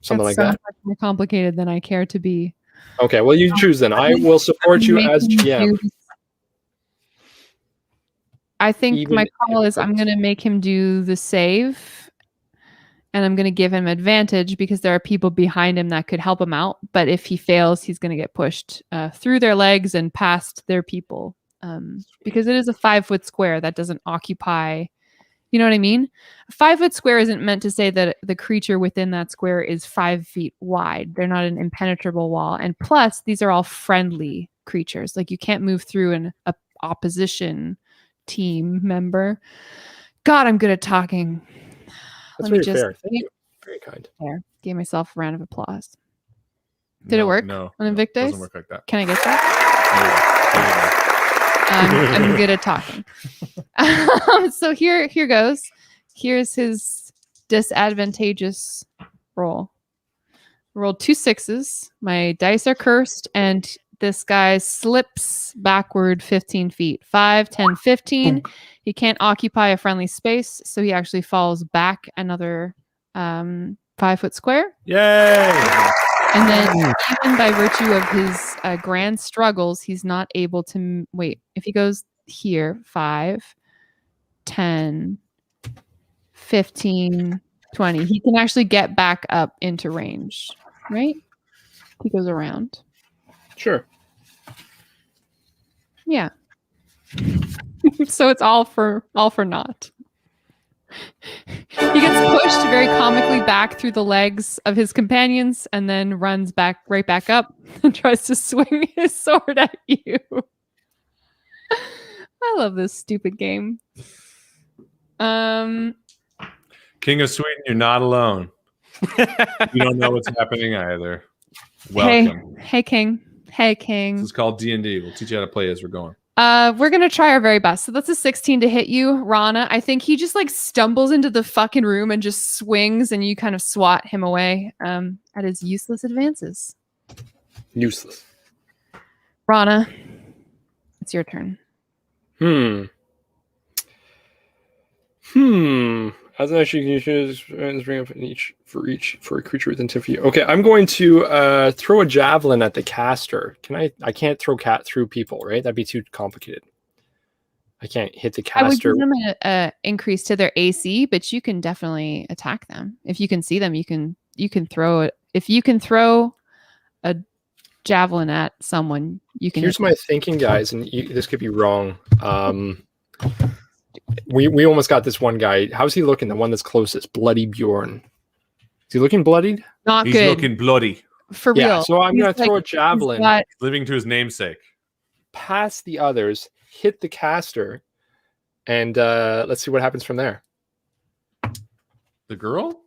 something That's like so that. much more complicated than I care to be. Okay, well, you choose then. I will support you as GM. I think Even my call if is I'm going to make him do the save, and I'm going to give him advantage because there are people behind him that could help him out. But if he fails, he's going to get pushed through their legs and past their people, because it is a 5-foot square that doesn't occupy. You know what I mean? A 5-foot square isn't meant to say that the creature within that square is 5 feet wide. They're not an impenetrable wall. And plus, these are all friendly creatures. Like, you can't move through an opposition team member. God, I'm good at talking. That's very fair. Thank you. Very kind. There. Give myself a round of applause. Did it work No. on Invictus? It doesn't work like that. Can I get that? I'm good at talking. So here goes. Here's his disadvantageous roll. Rolled 2 6s. My dice are cursed, and this guy slips backward 15 feet. 5, 10, 15. He can't occupy a friendly space, so he actually falls back another 5-foot square. Yay! And then, even by virtue of his grand struggles, he's not able to wait. If he goes here, 5, 10, 15, 20, he can actually get back up into range, right? He goes around. Sure. Yeah. So it's all for naught. He gets pushed very comically back through the legs of his companions and then runs right back up and tries to swing his sword at you. I love this stupid game. King of Sweden, you're not alone. You don't know what's happening either. Welcome. Hey, King. Hey, King. This is called D&D. We'll teach you how to play as we're going. We're gonna try our very best. So that's a 16 to hit you, Rana. I think he just like stumbles into the fucking room and just swings, and you kind of swat him away at his useless advances. Useless. Rana, it's your turn. As an action, you choose bring up for a creature within 10 feet. Okay, I'm going to throw a javelin at the caster. I can't throw through people, right? That'd be too complicated. I can't hit the caster. I would give them an increase to their AC, but you can definitely attack them. If you can see them, you can throw it. If you can throw a javelin at someone, you can. Here's my thinking, guys, and this could be wrong. We almost got this one guy. How's he looking? The one that's closest, Bloody Bjorn. Is he looking bloodied? Not He's good. looking bloody. For real. Yeah, so I'm going to throw a javelin Living to his namesake. past the others, hit the caster, and let's see what happens from there. The girl?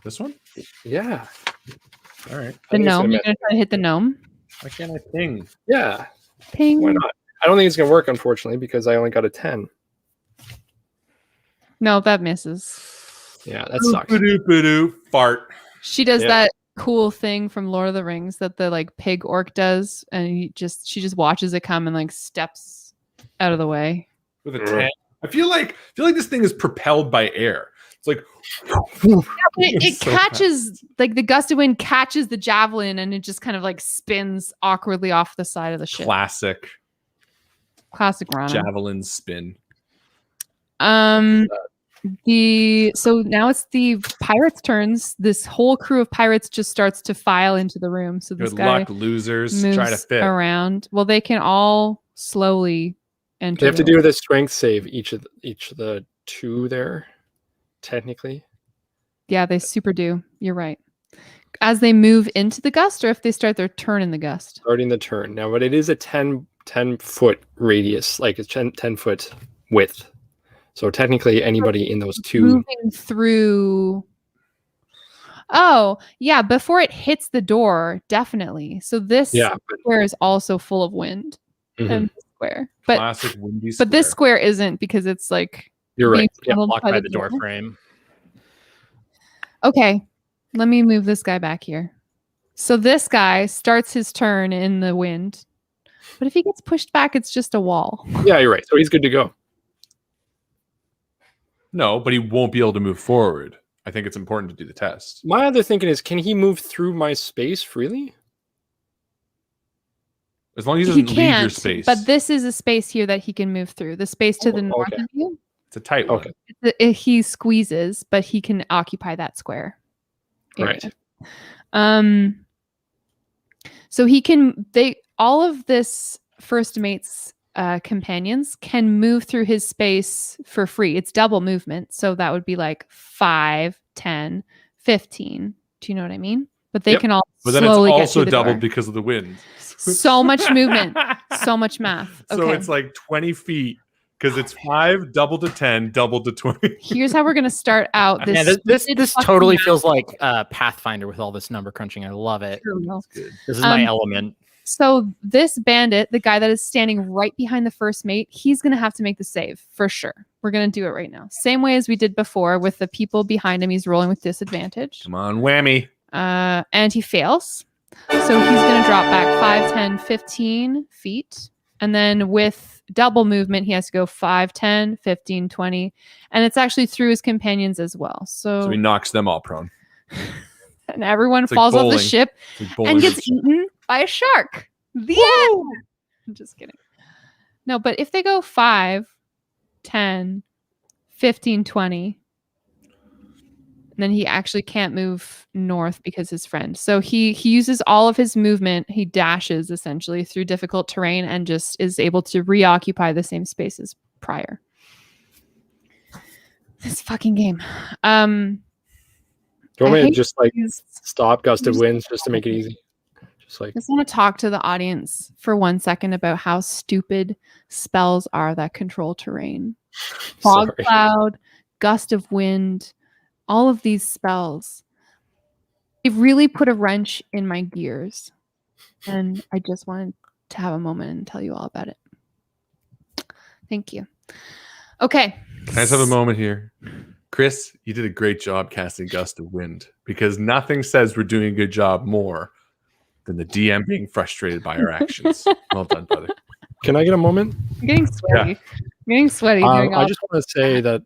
This one? Yeah. All right. The gnome. You're going to try to hit the gnome? Why can't I ping? Yeah. Ping. Why not? I don't think it's going to work, unfortunately, because I only got a 10. No, that misses. Yeah, that sucks. Fart. She does that cool thing from Lord of the Rings that the like pig orc does, and she just watches it come and like steps out of the way. With a 10. I feel like this thing is propelled by air. It's like it so catches like the gust of wind catches the javelin and it just kind of like spins awkwardly off the side of the ship. Classic Rana. javelin spin. So now it's the pirates' turns. This whole crew of pirates just starts to file into the room. So this Good guy luck, losers. moves Try to fit around. Well, they can all slowly enter. They have to do the strength save each of the two there, technically. Yeah, they super do. You're right. As they move into the gust, or if they start their turn in the gust. Starting the turn now, but it is a 10 foot radius, like it's 10 foot width. So technically, anybody in those two moving through. Oh, yeah. Before it hits the door, definitely. So this square is also full of wind. And the square, classic windy square. But this square isn't because it's like you're right. Yeah, blocked by the door frame. Okay, let me move this guy back here. So this guy starts his turn in the wind, but if he gets pushed back, it's just a wall. Yeah, you're right. So he's good to go. No, but he won't be able to move forward. I think it's important to do the test. My other thinking is, can he move through my space freely? As long as he doesn't leave your space. But this is a space here that he can move through. The space to the north of you. It's a tight one. He squeezes, but he can occupy that square area. Right. So he can. All of this first mate's companions can move through his space for free. It's double movement. So that would be like 5, 10, 15. Do you know what I mean? But they can all But then slowly it's get also through the doubled door. because of the wind. So much movement. So much math. Okay. So it's like 20 feet because it's 5 doubled to 10 doubled to 20. Here's how we're going to start out. This totally feels like Pathfinder with all this number crunching. I love it. Good. This is my element. So this bandit, the guy that is standing right behind the first mate, he's going to have to make the save for sure. We're going to do it right now. Same way as we did before with the people behind him. He's rolling with disadvantage. Come on, whammy. And he fails. So he's going to drop back 5, 10, 15 feet. And then with double movement, he has to go 5, 10, 15, 20. And it's actually through his companions as well. So he knocks them all prone. And everyone It's like falls off the bowling. ship and gets eaten by a shark. The end. I'm just kidding. No, but if they go 5, 10, 15, 20, then he actually can't move north because his friend. So he uses all of his movement. He dashes essentially through difficult terrain and just is able to reoccupy the same spaces prior. This fucking game. Do you want me to just like these- stop gust of winds just to make it easy? Just like I just want to talk to the audience for 1 second about how stupid spells are that control terrain. Fog sorry. cloud, gust of wind, all of these spells. It really put a wrench in my gears. And I just wanted to have a moment and tell you all about it. Thank you. Okay. Can I just have a moment here? Chris, you did a great job casting Gust of Wind, because nothing says we're doing a good job more than the DM being frustrated by our actions. Well done, brother. Can I get a moment? I'm getting sweaty. I'm getting sweaty. doing I all just want to say that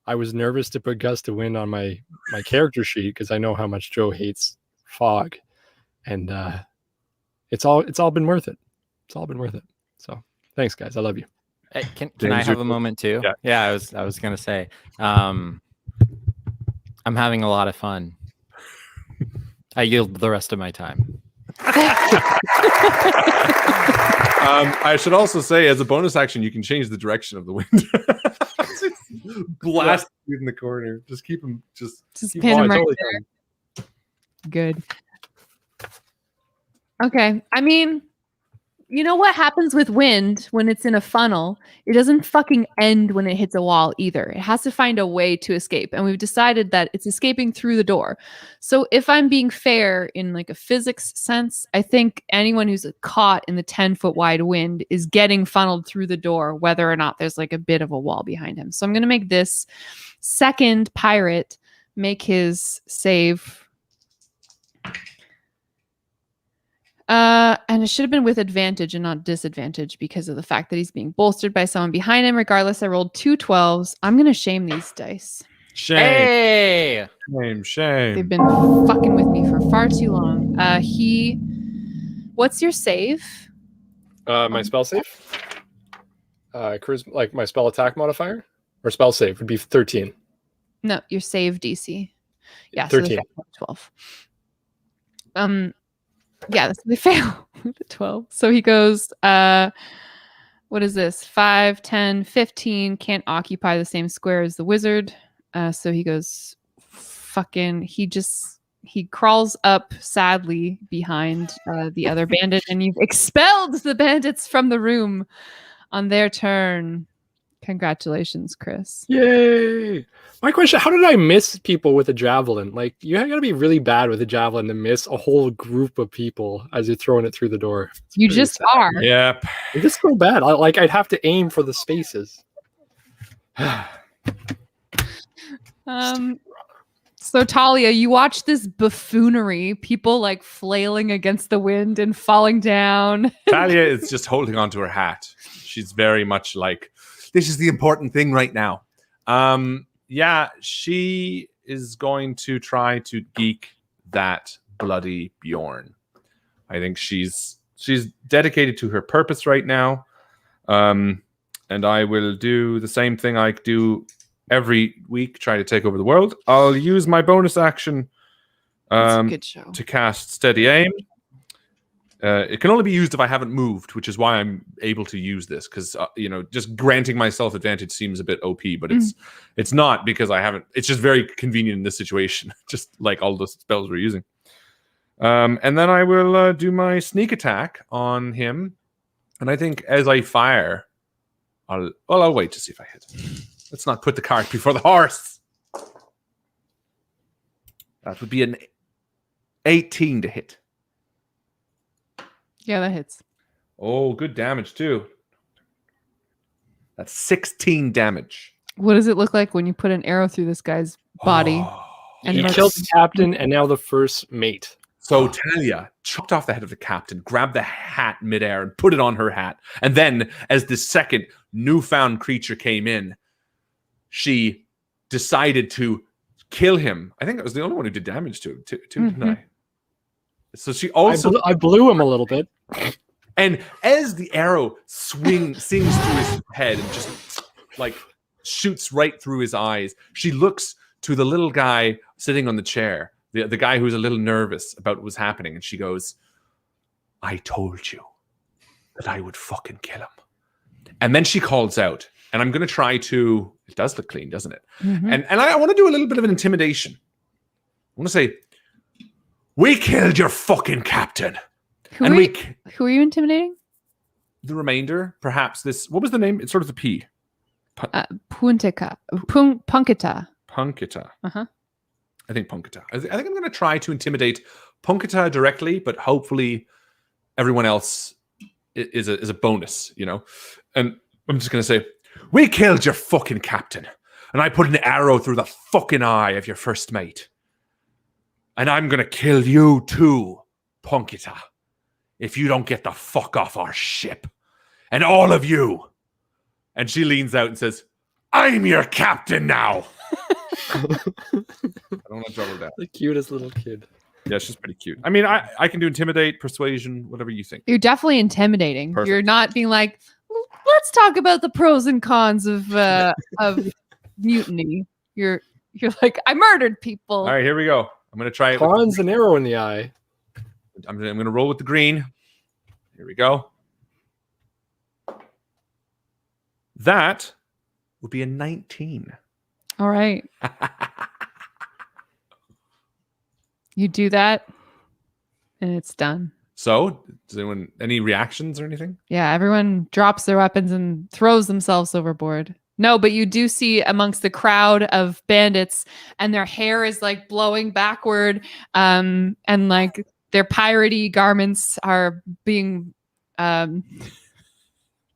I was nervous to put gust of wind on my character sheet because I know how much Joe hates fog, and it's all been worth it. It's all been worth it. So thanks, guys. I love you. Hey, can James, I have a moment too? Yeah. I was gonna say, I'm having a lot of fun. I yield the rest of my time. I should also say, as a bonus action, you can change the direction of the wind. Blast you in the corner. Just keep him. Just keep pin him right totally there. fine. Good. Okay. I mean, you know what happens with wind when it's in a funnel? It doesn't fucking end when it hits a wall either. It has to find a way to escape. And we've decided that it's escaping through the door. So if I'm being fair in like a physics sense, I think anyone who's caught in the 10-foot wide wind is getting funneled through the door, whether or not there's like a bit of a wall behind him. So I'm going to make this second pirate make his save. And it should have been with advantage and not disadvantage because of the fact that he's being bolstered by someone behind him. Regardless, I rolled 2 12s. I'm going to shame these dice. Shame. Hey, Shame. They've been fucking with me for far too long. What's your save? My spell save, charisma, like my spell attack modifier or spell save would be 13. No, your save DC. Yeah, 13. So 12. Yeah, that's they fail with the 12. So he goes, what is this? 5, 10, 15 can't occupy the same square as the wizard. So he goes he crawls up sadly behind the other bandit, and you've expelled the bandits from the room on their turn. Congratulations, Chris. Yay! My question: how did I miss people with a javelin? Like, you gotta be really bad with a javelin to miss a whole group of people as you're throwing it through the door. It's You pretty just sad. are. Yep. It's just so bad. I'd have to aim for the spaces. So Talia, you watch this buffoonery, people like flailing against the wind and falling down. Talia is just holding on to her hat. She's very much like, this is the important thing right now. Yeah, she is going to try to geek that bloody Bjorn. I think she's dedicated to her purpose right now. And I will do the same thing I do every week, try to take over the world. I'll use my bonus action That's a good show. to cast Steady Aim. It can only be used if I haven't moved, which is why I'm able to use this, because just granting myself advantage seems a bit OP, but it's not, because I haven't. It's just very convenient in this situation, just like all the spells we're using. And then I will do my sneak attack on him, and I think as I fire, I'll wait to see if I hit. Let's not put the cart before the horse. That would be an 18 to hit. Yeah, that hits. Oh, good damage too. That's 16 damage. What does it look like when you put an arrow through this guy's body? Oh. And You let's- killed the captain and now the first mate. So Talia chopped off the head of the captain, grabbed the hat midair and put it on her hat. And then as the second newfound creature came in, she decided to kill him. I think I was the only one who did damage to him too, didn't I? So she also... I blew him a little bit. And as the arrow sings through his head and just like shoots right through his eyes, she looks to the little guy sitting on the chair, the guy who's a little nervous about what was happening, and she goes, I told you that I would fucking kill him. And then she calls out, And I'm going to try to. It does look clean, doesn't it? Mhm. And I want to do a little bit of an intimidation. I want to say, we killed your fucking captain. Who And are we you, who are you intimidating? the remainder, perhaps this. What was the name? It starts with a P. Punkita. Punkita. Uh-huh. I think Punkita. I think I'm going to try to intimidate Punkita directly, but hopefully everyone else is a bonus, you know. And I'm just going to say, we killed your fucking captain, and I put an arrow through the fucking eye of your first mate, and I'm going to kill you too, Punkita, if you don't get the fuck off our ship, and all of you. And she leans out and says, I'm your captain now. I don't want to trouble that. The cutest little kid. Yeah, she's pretty cute. I mean, I can do intimidate, persuasion, whatever you think. You're definitely intimidating. Perfect. You're not being like, let's talk about the pros and cons of mutiny. You're like, I murdered people. All right, here we go. I'm going to try it. Cons an arrow in the eye. I'm going to roll with the green. Here we go. That would be a 19. All right. You do that, and it's done. So, does anyone any reactions or anything? Yeah, everyone drops their weapons and throws themselves overboard. No, but you do see amongst the crowd of bandits, and their hair is like blowing backward, and like their piratey garments are being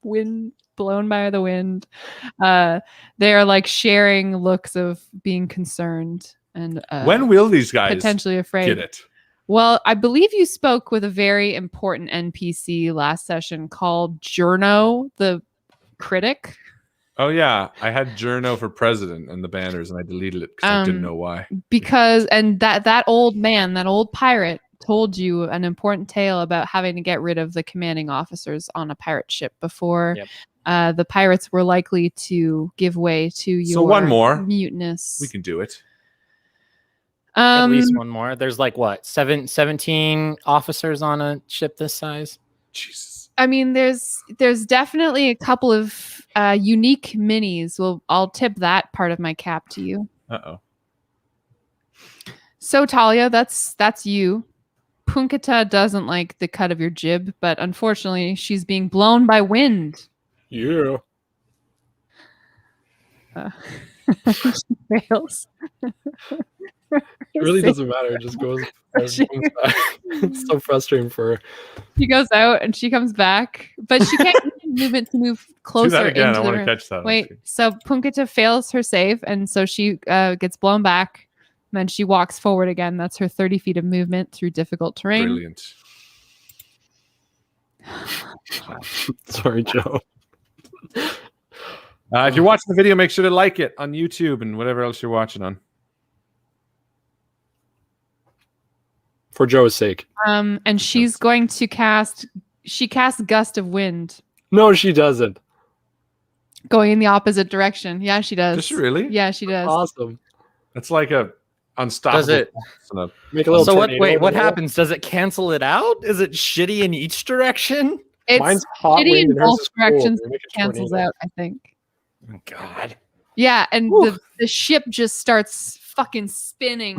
wind blown by the wind. They are like sharing looks of being concerned and When will these guys potentially afraid. get it? Well, I believe you spoke with a very important NPC last session called Journo, the critic. Oh yeah, I had Journo for president and the banners, and I deleted it because I didn't know why. Because that old man, that old pirate, told you an important tale about having to get rid of the commanding officers on a pirate ship before the pirates were likely to give way to your So one more. mutinous. We can do it. At least one more. There's like what, 17 officers on a ship this size? Jesus. I mean, there's definitely a couple of unique minis. Well, I'll tip that part of my cap to you. Uh-oh. So Talia, that's you. Punkita doesn't like the cut of your jib, but unfortunately, she's being blown by wind. Yeah. She fails. It really doesn't matter. It just goes. Comes back. It's so frustrating for her. She goes out and she comes back, but she can't use movement to move closer Do that again. into I the want to room. catch that. Wait, so Punkita fails her save, and so she gets blown back. And then she walks forward again. That's her 30 feet of movement through difficult terrain. Brilliant. Sorry, Joe. If you're watching the video, make sure to like it on YouTube and whatever else you're watching on. For Joe's sake. And she's going to cast Gust of Wind, No, she doesn't. going in the opposite direction. Yeah, she does. Does she really? Yeah, she does. Awesome. That's like a unstoppable. Does it? force Make a little. So what? tornado Wait, over what there. happens? Does it cancel it out? Is it shitty in each direction? It's Mine's hot shitty wind in and hers both is cool. directions. They make a Cancels tornado. out, I think. Oh, God. Yeah, and the ship just starts fucking spinning.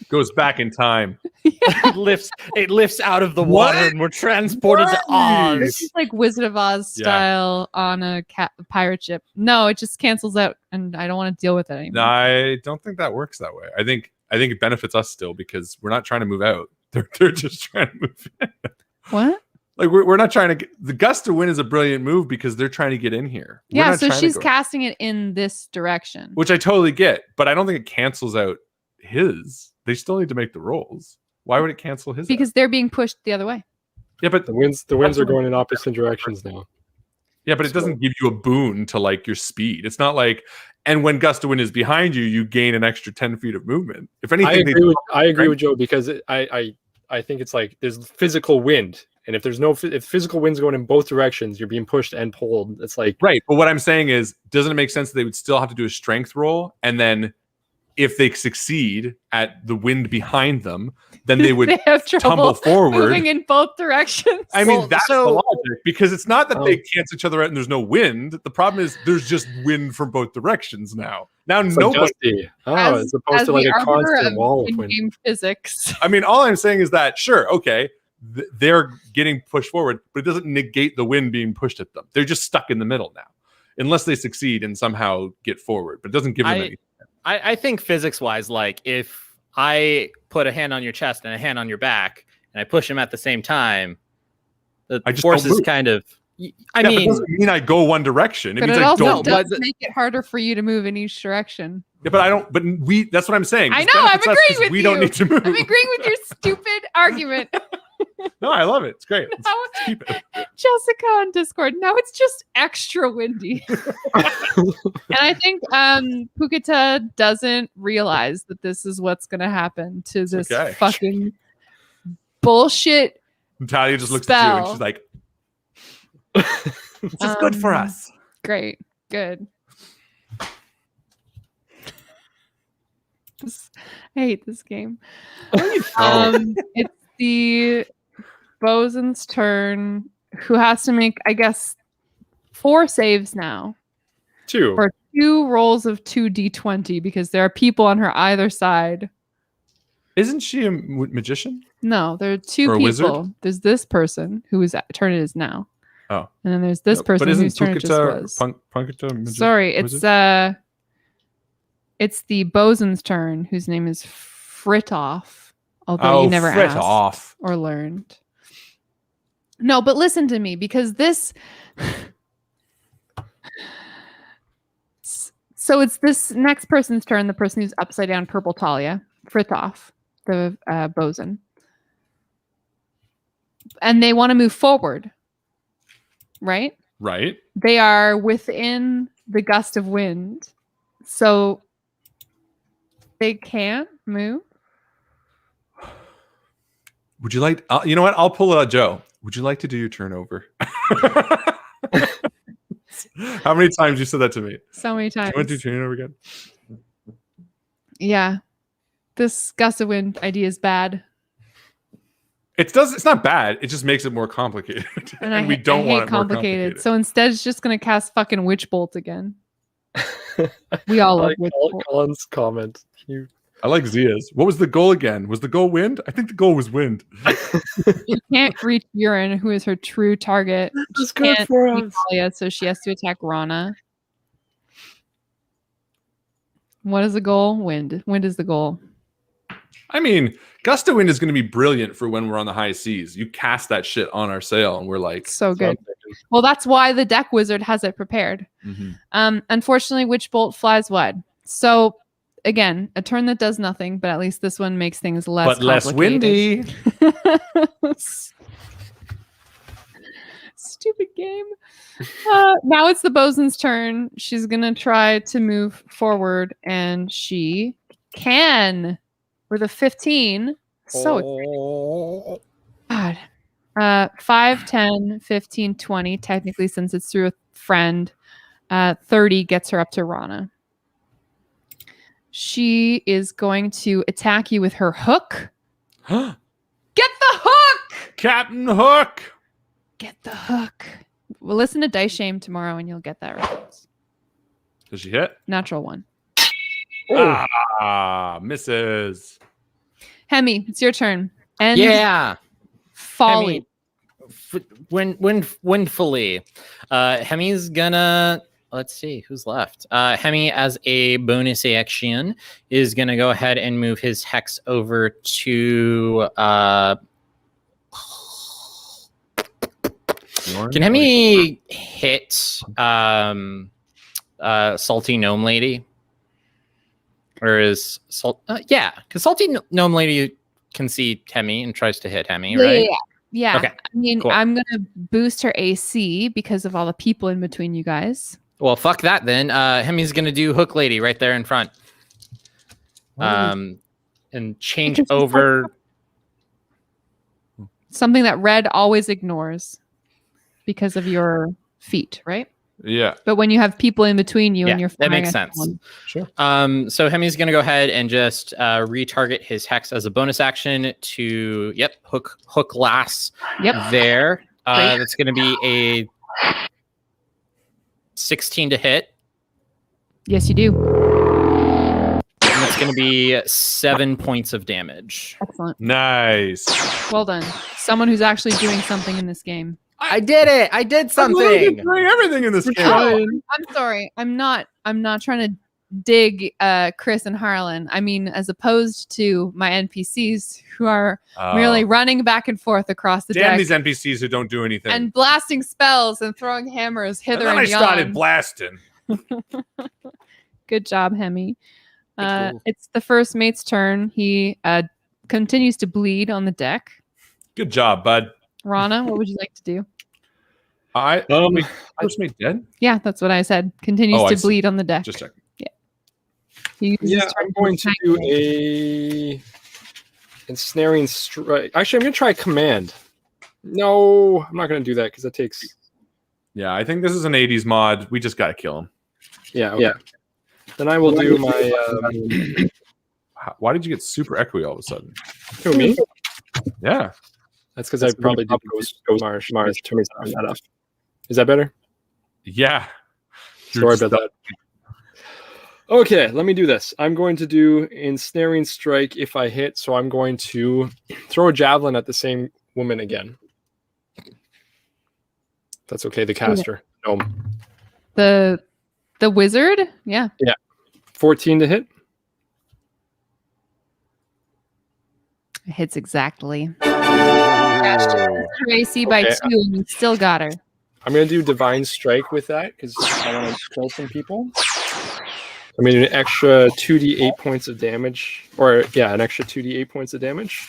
Goes back in time. It lifts out of the water and we're transported to Oz. This is like Wizard of Oz style on a pirate ship. No, it just cancels out, and I don't want to deal with it anymore. No, I don't think that works that way. I think it benefits us still because we're not trying to move out. They're just trying to move in. What? Like we're not trying to get the gust of wind is a brilliant move because they're trying to get in here. We're Yeah, not so trying to she's go- casting it in this direction. which I totally get, but I don't think it cancels out his. They still need to make the rolls. Why would it cancel his? Because out? they're being pushed the other way. Yeah, but The winds are going in opposite directions now. yeah, but it doesn't give you a boon to like your speed. It's not like, and when gust of wind is behind you, you gain an extra 10 feet of movement. If anything, I agree with Joe because I think it's like there's physical wind, and if there's if physical wind's going in both directions, you're being pushed and pulled. It's like right. But what I'm saying is, doesn't it make sense that they would still have to do a strength roll, and then if they succeed at the wind behind them, then they would they have tumble trouble forward. moving in both directions. I mean, Well, that's so- the logic, because it's not that they cancel each other out and there's no wind. The problem is there's just wind from both directions now. Now It's like nobody. dusty. As opposed to like the a arbiter constant wall of wind. in-game physics. I mean, all I'm saying is that sure, okay, they're getting pushed forward, but it doesn't negate the wind being pushed at them. They're just stuck in the middle now, unless they succeed and somehow get forward. But it doesn't give them anything. I think physics-wise, like if I put a hand on your chest and a hand on your back, and I push them at the same time, the I just force don't is move. kind of. I But it mean, doesn't mean I go one direction. It But means it I also don't. does but- make it harder for you to move in each direction. Yeah, but I don't. But that's what I'm saying. I This know, I'm benefits us 'cause agreeing with we don't you. need to move. I'm agreeing with your stupid argument. No, I love it. It's great. Let's Now, keep it. Jessica on Discord. Now it's just extra windy. And I think Pukita doesn't realize that this is what's going to happen to this okay. fucking bullshit. Natalia just looks at you and Spell. she's like, "This is good for Um, us." Great. Good. I hate this game. It's the bosun's turn, who has to make, I guess, 4 saves now. 2. For 2 rolls of 2d20 because there are people on her either side. Isn't she a magician? No, there are 2 Or a people. wizard? There's this person whose turn it is now. Oh. And then there's this person but isn't whose turn it just Pukita, was. Punkita magi- Sorry, wizard? it's the bosun's turn, whose name is Fritoff. Although you never asked off. or learned. No, but listen to me, because this. So it's this next person's turn, the person who's upside down purple Talia, Fritoff, the bosun. And they want to move forward, right? Right. They are within the gust of wind. So they can't move. Would you like? You know what? I'll pull it out, Joe. Would you like to do your turnover? How many times you said that to me? So many times. You want to do turnover again? Yeah. This gust of wind idea is bad. It's not bad. It just makes it more complicated, and we don't want it more complicated. So instead, it's just going to cast fucking Witch Bolt again. We all love Witch Bolt. Colin's comment. I like Zia's. What was the goal again? Was the goal wind? I think the goal was wind. You can't reach Urine, who is her true target. This is She good can't for reach us. Talia, so she has to attack Rana. What is the goal? Wind. Wind is the goal. I mean, gust of wind is going to be brilliant for when we're on the high seas. You cast that shit on our sail, and we're like, So good. Well, that's why the deck wizard has it prepared. mhm. Unfortunately, Witch Bolt flies wide. So again, a turn that does nothing, but at least this one makes things less but less complicated. windy. Stupid game. Now it's the bosun's turn. She's gonna try to move forward, and she can with a 15. So Oh. God. 5, 10, 15, 20. Technically, since it's through a friend, 30 gets her up to Rana. She is going to attack you with her hook. Get the hook! Captain Hook. Get the hook. We'll listen to Dice Shame tomorrow and you'll get that reference. Does she hit? Natural 1. Misses. Hemi, it's your turn. And yeah. Folly. Windfully. Hemi's gonna, let's see who's left. Hemi, as a bonus action, is gonna go ahead and move his hex over to can Hemi hit Salty Gnome Lady? Or is yeah, because Salty Gnome Lady can see Hemi and tries to hit Hemi, right? Yeah. Okay, I mean, cool. I'm gonna boost her AC because of all the people in between you guys. Well, fuck that then. Hemi's gonna do Hook Lady right there in front. And change Because she's over. Something that red always ignores because of your feet, right? Yeah. But when you have people in between you and Yeah, you're that firing makes at sense. someone. Sure. So Hemi's going to go ahead and just retarget his hex as a bonus action to hook lass Yep. there. Great. That's going to be a 16 to hit. Yes, you do. And that's going to be 7 points of damage. Excellent. Nice. Well done. Someone who's actually doing something in this game. I did it. I did I'm literally something. doing everything in this game. I'm sorry. I'm not trying to dig Chris and Harlan. I mean, as opposed to my NPCs who are merely running back and forth across the Damn deck these NPCs who don't do anything. and blasting spells and throwing hammers hither and then and I started yon. blasting. Good job, Hemi. Cool. It's the first mate's turn. He continues to bleed on the deck. Good job, bud. Rana, what would you like to do? Wait, first mate dead? Yeah, that's what I said. Continues Oh, I to see. bleed on the deck. Just checking. He uses his turn I'm going to attack. do a ensnaring strike. Actually, I'm going to try command. No, I'm not going to do that because that takes. Yeah, I think this is an 80s mod. We just got to kill him. Yeah. Okay. Then I will do my. Why did you get super echoey all of a sudden? Who, me? Yeah. That's because I probably did go Marsh turn that off. Is that better? Yeah. Sorry about that. Okay, let me do this. I'm going to do ensnaring strike if I hit, so I'm going to throw a javelin at the same woman again. That's okay, the caster. No. The wizard? Yeah. 14 to hit. It hits exactly. Your AC by Okay. 2 and you still got her. I'm going to do divine strike with that because I want to kill some people. I'm going to do an extra 2d8 points of damage. Or, yeah, an extra 2d8 points of damage.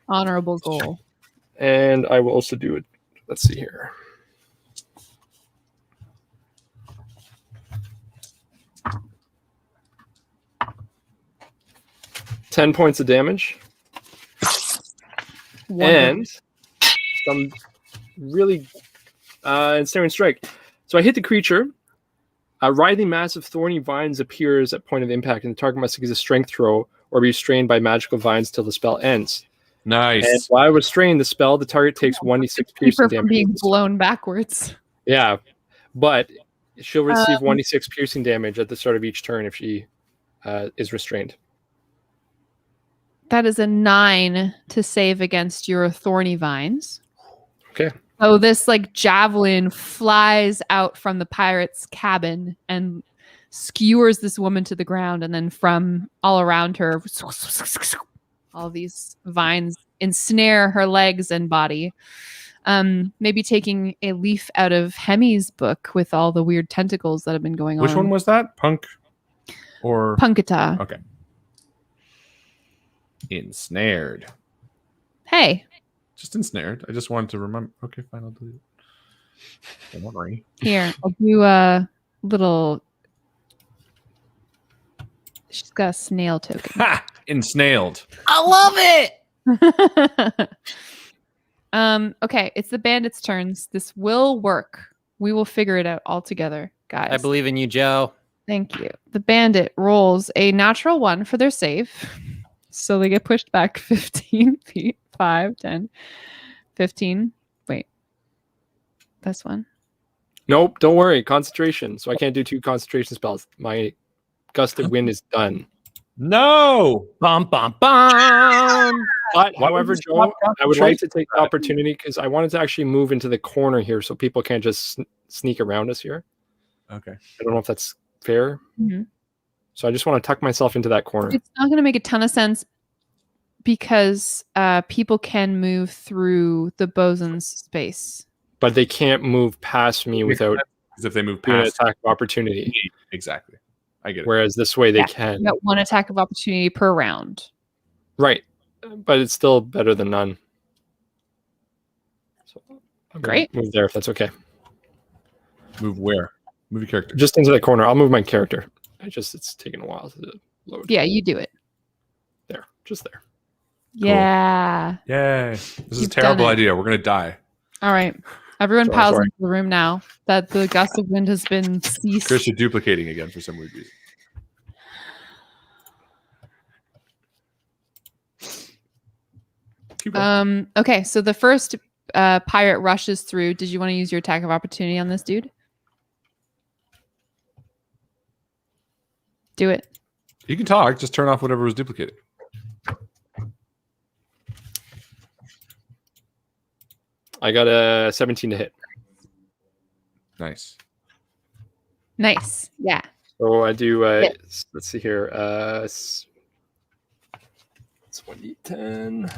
Honorable goal. And I will also do it. Let's see here. $10 points of damage. And some really ensnaring strike. So I hit the creature. A writhing mass of thorny vines appears at point of impact, and the target must use a strength throw or be restrained by magical vines till the spell ends. Nice. And while restraining the spell, the target takes 1d6 Keep piercing her from damage. being blown backwards. Yeah, but she'll receive 1d6 piercing damage at the start of each turn if she is restrained. That is a 9 to save against your thorny vines. Okay. So this like javelin flies out from the pirate's cabin and skewers this woman to the ground, and then from all around her, all these vines ensnare her legs and body. Maybe taking a leaf out of Hemi's book with all the weird tentacles that have been going on. Which one was that? Punk or Punkata? Okay. Ensnared. Hey, Just ensnared. I just wanted to remember. Okay, fine. I'll delete it. Don't worry. here, I'll do a little. She's got a snail token. Ha! Ensnailed. I love it. Okay, it's the bandits' turns. This will work. We will figure it out all together, guys. I believe in you, Joe. Thank you. The bandit rolls a natural 1 for their save. So they get pushed back 15 feet. 5, 10, 15. Wait. This one. Nope, don't worry. Concentration. So I can't do 2 concentration spells. My gust of wind is done. No. Bum, bum, bum. But, Why however, would you Joe, stop I would like to concentration? take the opportunity because I wanted to actually move into the corner here so people can't just sneak around us here. Okay. I don't know if that's fair. Mhm. So I just want to tuck myself into that corner. It's not going to make a ton of sense because people can move through the bosun's space. But they can't move past me without Because if they move doing an past attack of opportunity. me, exactly. I get it. Whereas this way they Yeah. can. You got 1 attack of opportunity per round. Right. But it's still better than none. So I'm gonna Great. move there if that's okay. Move where? Move your character. Just into that corner. I'll move my character. It's taking a while to load. Yeah, you do it. There. Just there. Yeah. Yay. This is a You've terrible done it. idea. We're gonna die. All right. Everyone Sorry, piles sorry. into the room now that the gust of wind has been ceased. Chris, you're duplicating again for some weird reason. Keep going. Okay, so the first pirate rushes through. Did you want to use your attack of opportunity on this dude? Do it. You can talk. Just turn off whatever was duplicated. I got a 17 to hit. Nice. Nice. Yeah. So I do, Yeah. let's see here. It's 1d10.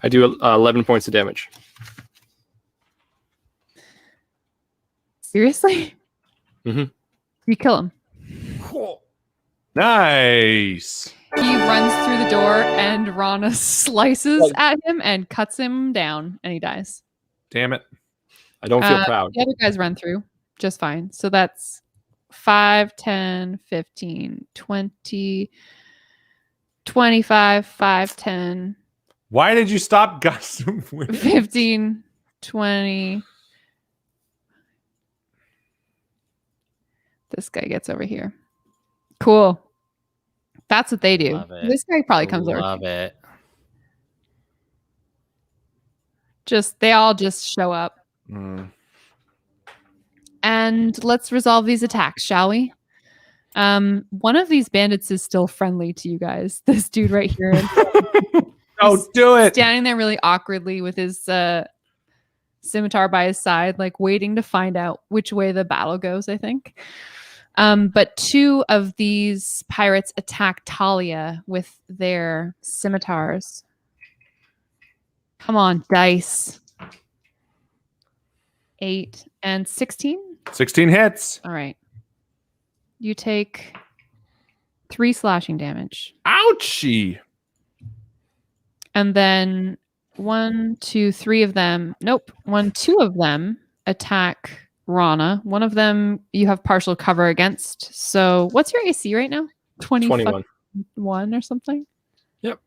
I do 11 points of damage. Seriously? Mhm. You kill him. Nice. He runs through the door and Rana slices Like- at him and cuts him down and he dies. Damn it. I don't feel proud. The other guys run through just fine. So that's 5, 10, 15, 20, 25, 5, 10, Why did you stop Gus? 15, 20. This guy gets over here. Cool. That's what they do. Love it. This guy probably comes over. Love it. They all just show up. And let's resolve these attacks, shall we? One of these bandits is still friendly to you guys. This dude right here. Oh, do it. Standing there really awkwardly with his scimitar by his side, like waiting to find out which way the battle goes, I think. But two of these pirates attack Talia with their scimitars. Come on, dice. 8 and 16. 16 hits. All right. You take 3 slashing damage. Ouchie. And then 1, 2, 3 of them. Nope. 1, 2 of them attack Rana. One of them you have partial cover against. So what's your AC right now? 21. 1 or something? Yep.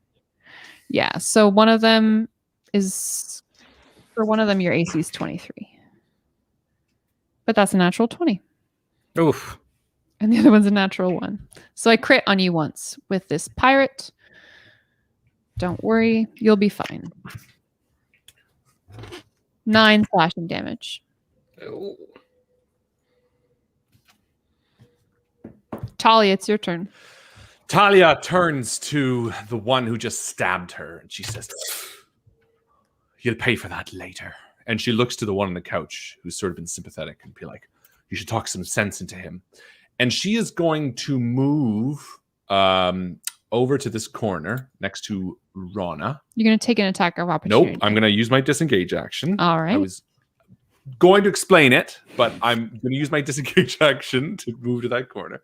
Yeah. So one of them is, for one of them, your AC is 23. But that's a natural 20. Oof. And the other one's a natural 1. So I crit on you once with this pirate. Don't worry, you'll be fine. 9 slashing damage. Oh. Talia, it's your turn. Talia turns to the one who just stabbed her and she says, "You'll pay for that later." And she looks to the one on the couch who's sort of been sympathetic and be like, "You should talk some sense into him." And she is going to move over to this corner next to Rana. You're going to take an attack of opportunity. Nope, I'm going to use my disengage action. All right. I was going to explain it, but I'm going to use my disengage action to move to that corner.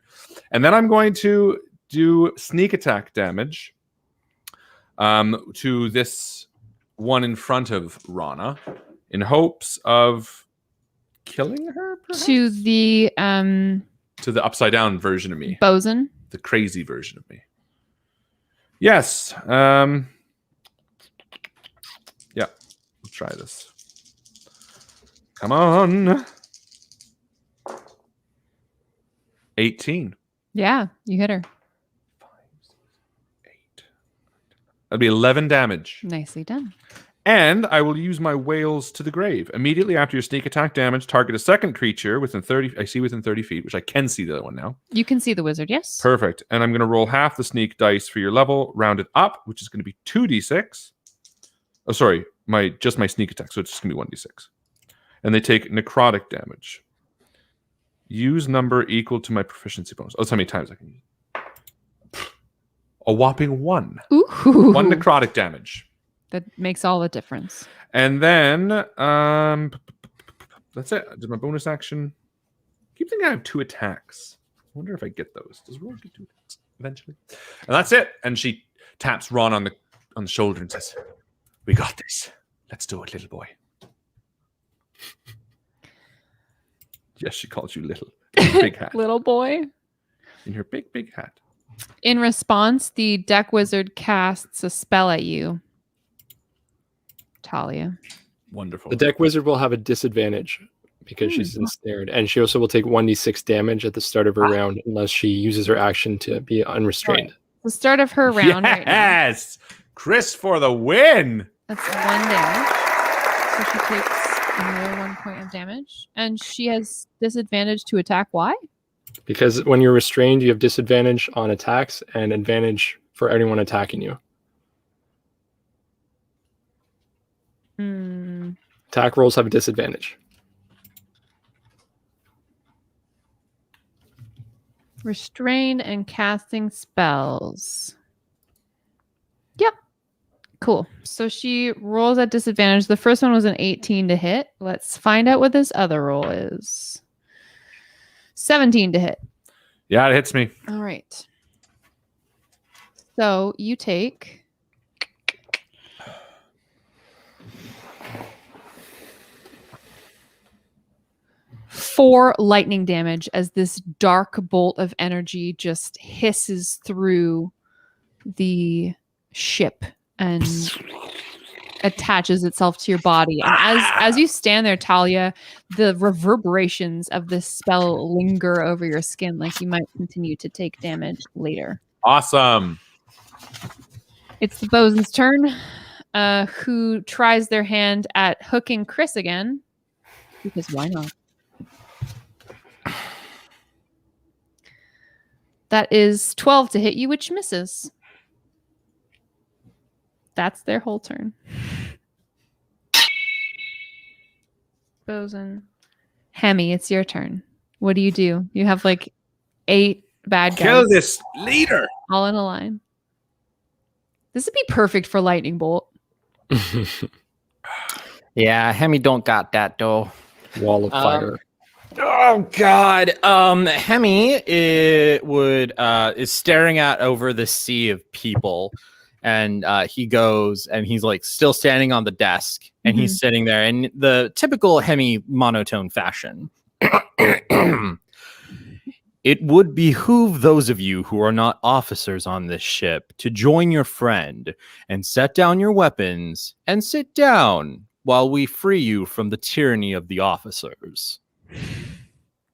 And then I'm going to do sneak attack damage to this one in front of Rana in hopes of killing her, perhaps? To the upside down version of me. bosun. The crazy version of me. Yes. Yeah. Let's try this. Come on. 18. Yeah, you hit her. 5, 6, 8. That'd be 11 damage. Nicely done. And I will use my Whales to the Grave. Immediately after your sneak attack damage, target a second creature within 30 feet, which I can see the other one now. You can see the wizard, yes? Perfect. And I'm going to roll half the sneak dice for your level, rounded up, which is going to be 2d6. Oh, sorry, my sneak attack, so it's just going to be 1d6. And they take necrotic damage. Use number equal to my proficiency bonus. Oh, that's how many times I can use it. A whopping 1. Ooh. 1 necrotic damage. That makes all the difference. And then that's it. I did my bonus action. I keep thinking I have 2 attacks. I wonder if I get those. Does Ron get 2 attacks eventually? And that's it. And she taps Ron on the shoulder and says, "We got this. Let's do it, little boy." Yes, she calls you little. In her big hat. Little boy. In her big, big hat. In response, the deck wizard casts a spell at you, Talia. Wonderful. The deck wizard will have a disadvantage because she's ensnared, and she also will take 1d6 damage at the start of her round unless she uses her action to be unrestrained. The start of her round right now. Yes, Chris for the win. That's 1 damage. So she takes another 1 point of damage. And she has disadvantage to attack. Why? Because when you're restrained, you have disadvantage on attacks and advantage for anyone attacking you. Attack rolls have a disadvantage. Restrained and casting spells. Yep. Cool. So she rolls at disadvantage. The first one was an 18 to hit. Let's find out what this other roll is. 17 to hit. Yeah, it hits me. All right. So you take 4 lightning damage as this dark bolt of energy just hisses through the ship and attaches itself to your body. And as you stand there, Talia, the reverberations of this spell linger over your skin, like you might continue to take damage later. Awesome. It's the bosun's turn, who tries their hand at hooking Chris again, because why not? That is 12 to hit you, which misses. That's their whole turn. Bosun. Hemi, it's your turn. What do? You have like 8 bad guys. Kill this leader. All in a line. This would be perfect for lightning bolt. Yeah, Hemi don't got that though. Wall of fire. Oh God. Hemi is staring out over the sea of people, and he goes and he's like still standing on the desk, and he's sitting there in the typical Hemi monotone fashion. It would behoove those of you who are not officers on this ship to join your friend and set down your weapons and sit down while we free you from the tyranny of the officers.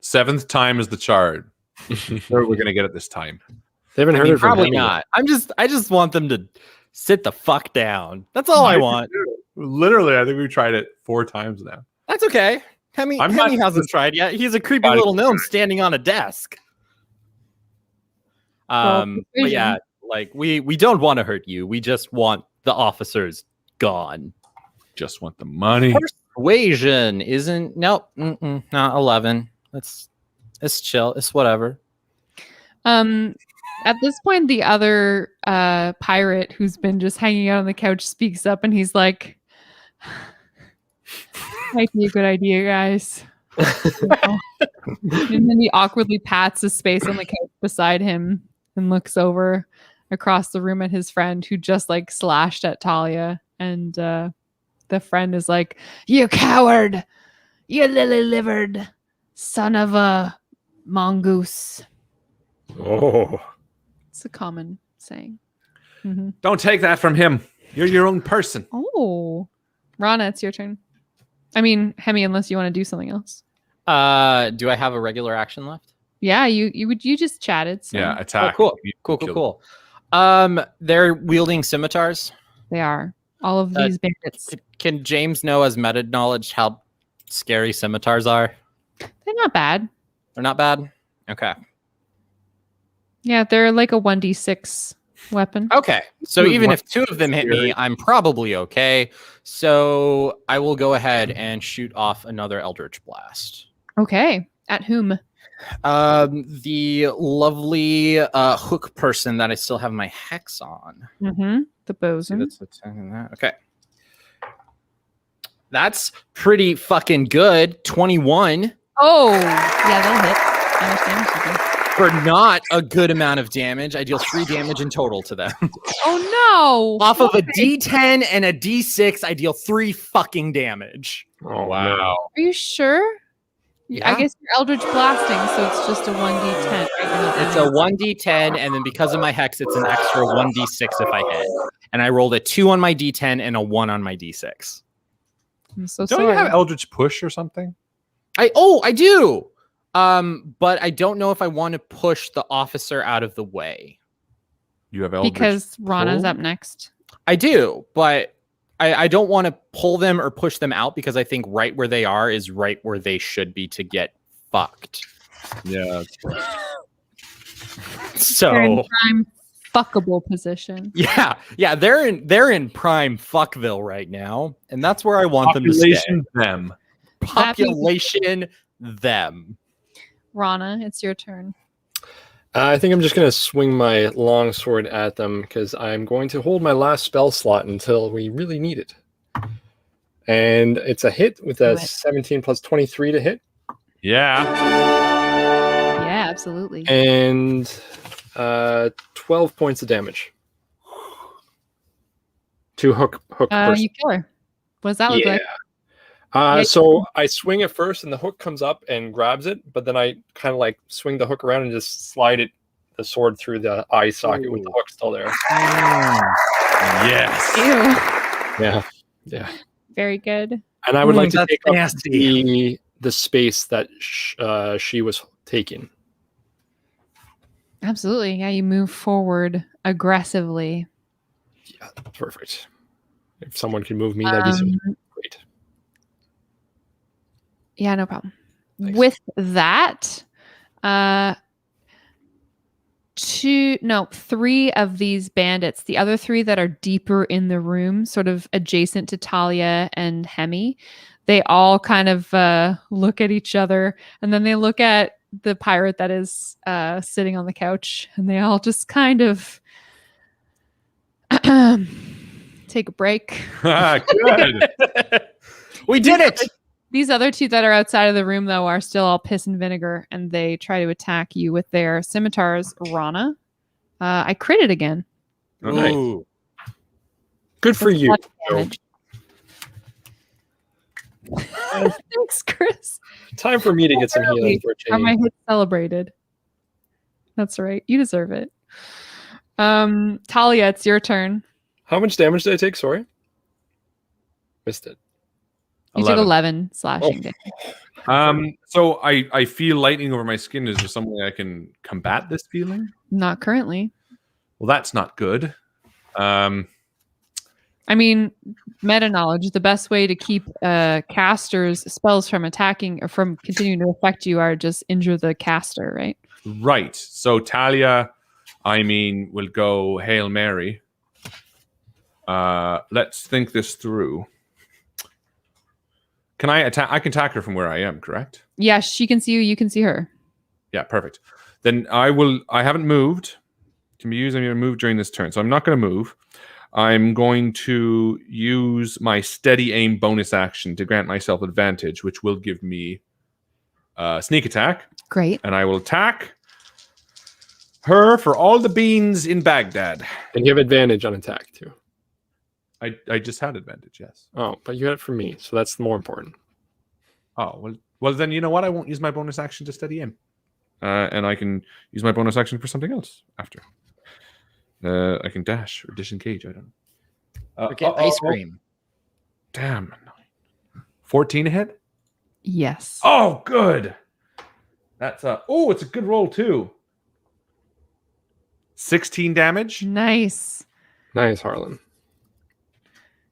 7th time is the charm. Where we're gonna get it this time. They haven't heard it from probably Hemi. not. I just want them to sit the fuck down. That's all I want. Literally, I think we've tried it 4 times now. That's okay. Hemi hasn't tried yet. He's a creepy little gnome standing on a desk. But yeah, like we don't want to hurt you. We just want the officers gone. Just want the money. Persuasion isn't not 11. It's chill. It's whatever. At this point, the other pirate who's been just hanging out on the couch speaks up, and he's like, "Might be a good idea, guys." And then he awkwardly pats the space on the couch beside him and looks over across the room at his friend who just like slashed at Talia, and the friend is like, "You coward! You lily-livered son of a mongoose." Oh. It's a common saying. Don't take that from him. You're your own person. Oh, Rana, it's your turn. I mean, Hemi, unless you want to do something else. Do I have a regular action left? Yeah, you just chatted. So. Yeah, attack. Oh, cool. They're wielding scimitars. They are. All of these bandits. Can James know as meta knowledge how scary scimitars are? They're not bad. They're not bad? Okay. Yeah, they're like a 1d6 weapon. Okay. So even if 2 of them hit me, I'm probably okay. So I will go ahead and shoot off another Eldritch Blast. Okay. At whom? The lovely hook person that I still have my hex on. The bosun. Okay. That's pretty fucking good. 21. Oh, yeah, they'll hit. I understand. For not a good amount of damage, I deal 3 damage in total to them. Oh no! Off of a D10 and a D6, I deal 3 fucking damage. Oh wow! Are you sure? Yeah. I guess you're Eldritch blasting, so it's just a 1d10. Right? It's a 1d10, and then because of my hex, it's an extra 1d6 if I hit. And I rolled a 2 on my D10 and a 1 on my D6. I'm so Don't sorry. you have Eldritch Push or something? I do. But I don't know if I want to push the officer out of the way. You have Eldritch Because Rana's Pull? up next. I do, but I don't want to pull them or push them out because I think right where they are is right where they should be to get fucked. Yeah. They're in So prime fuckable position. yeah, they're in prime fuckville right now, and that's where I want them to stay. Population them. Population them. Rana, it's your turn. I think I'm just going to swing my long sword at them because I'm going to hold my last spell slot until we really need it. And it's a hit with a 17 plus 23 to hit. Yeah. Yeah, absolutely. And 12 points of damage. To hook person. You kill her. What does that look like? So I swing it first, and the hook comes up and grabs it, but then I kind of like swing the hook around and just slide the sword through the eye socket with the hook still there. Yes. Ew. Yeah. Very good. And I would like to that's take up nasty. the space that she was taking. Absolutely. Yeah, you move forward aggressively. Yeah, perfect. If someone can move me, that'd be so great. Yeah, no problem. Thanks. With that, 3 of these bandits, the other 3 that are deeper in the room, sort of adjacent to Talia and Hemi, they all kind of look at each other, and then they look at the pirate that is sitting on the couch, and they all just kind of take a break. Good. We did it. These other 2 that are outside of the room, though, are still all piss and vinegar, and they try to attack you with their scimitars. Rana, I critted again. Oh, nice. Ooh. Good for you. Damage. Thanks, Chris. Time for me to get some healing for a Are my change. hits celebrated? That's right. You deserve it. Talia, it's your turn. How much damage did I take? Sorry. Missed it. You took 11 slashing damage. So I feel lightning over my skin. Is there some way I can combat this feeling? Not currently. Well, that's not good. I mean, meta knowledge, the best way to keep caster's spells from attacking or from continuing to affect you are just injure the caster, right? Right. So Talia, will go Hail Mary. Let's think this through. Can I attack? I can attack her from where I am, correct? Yeah, she can see you. You can see her. Yeah, perfect. Then I haven't moved. Can be used. I'm going to move during this turn. So I'm not going to move. I'm going to use my steady aim bonus action to grant myself advantage, which will give me sneak attack. Great. And I will attack her for all the beans in Baghdad. And you have advantage on attack too. I just had advantage, yes. Oh, but you had it from me, so that's more important. Oh, well then you know what? I won't use my bonus action to steady aim. And I can use my bonus action for something else after. I can dash or disengage. I don't know. Get ice cream. Damn. 14 a hit? Yes. Oh, good. That's it's a good roll too. 16 damage. Nice. Nice, Harlan.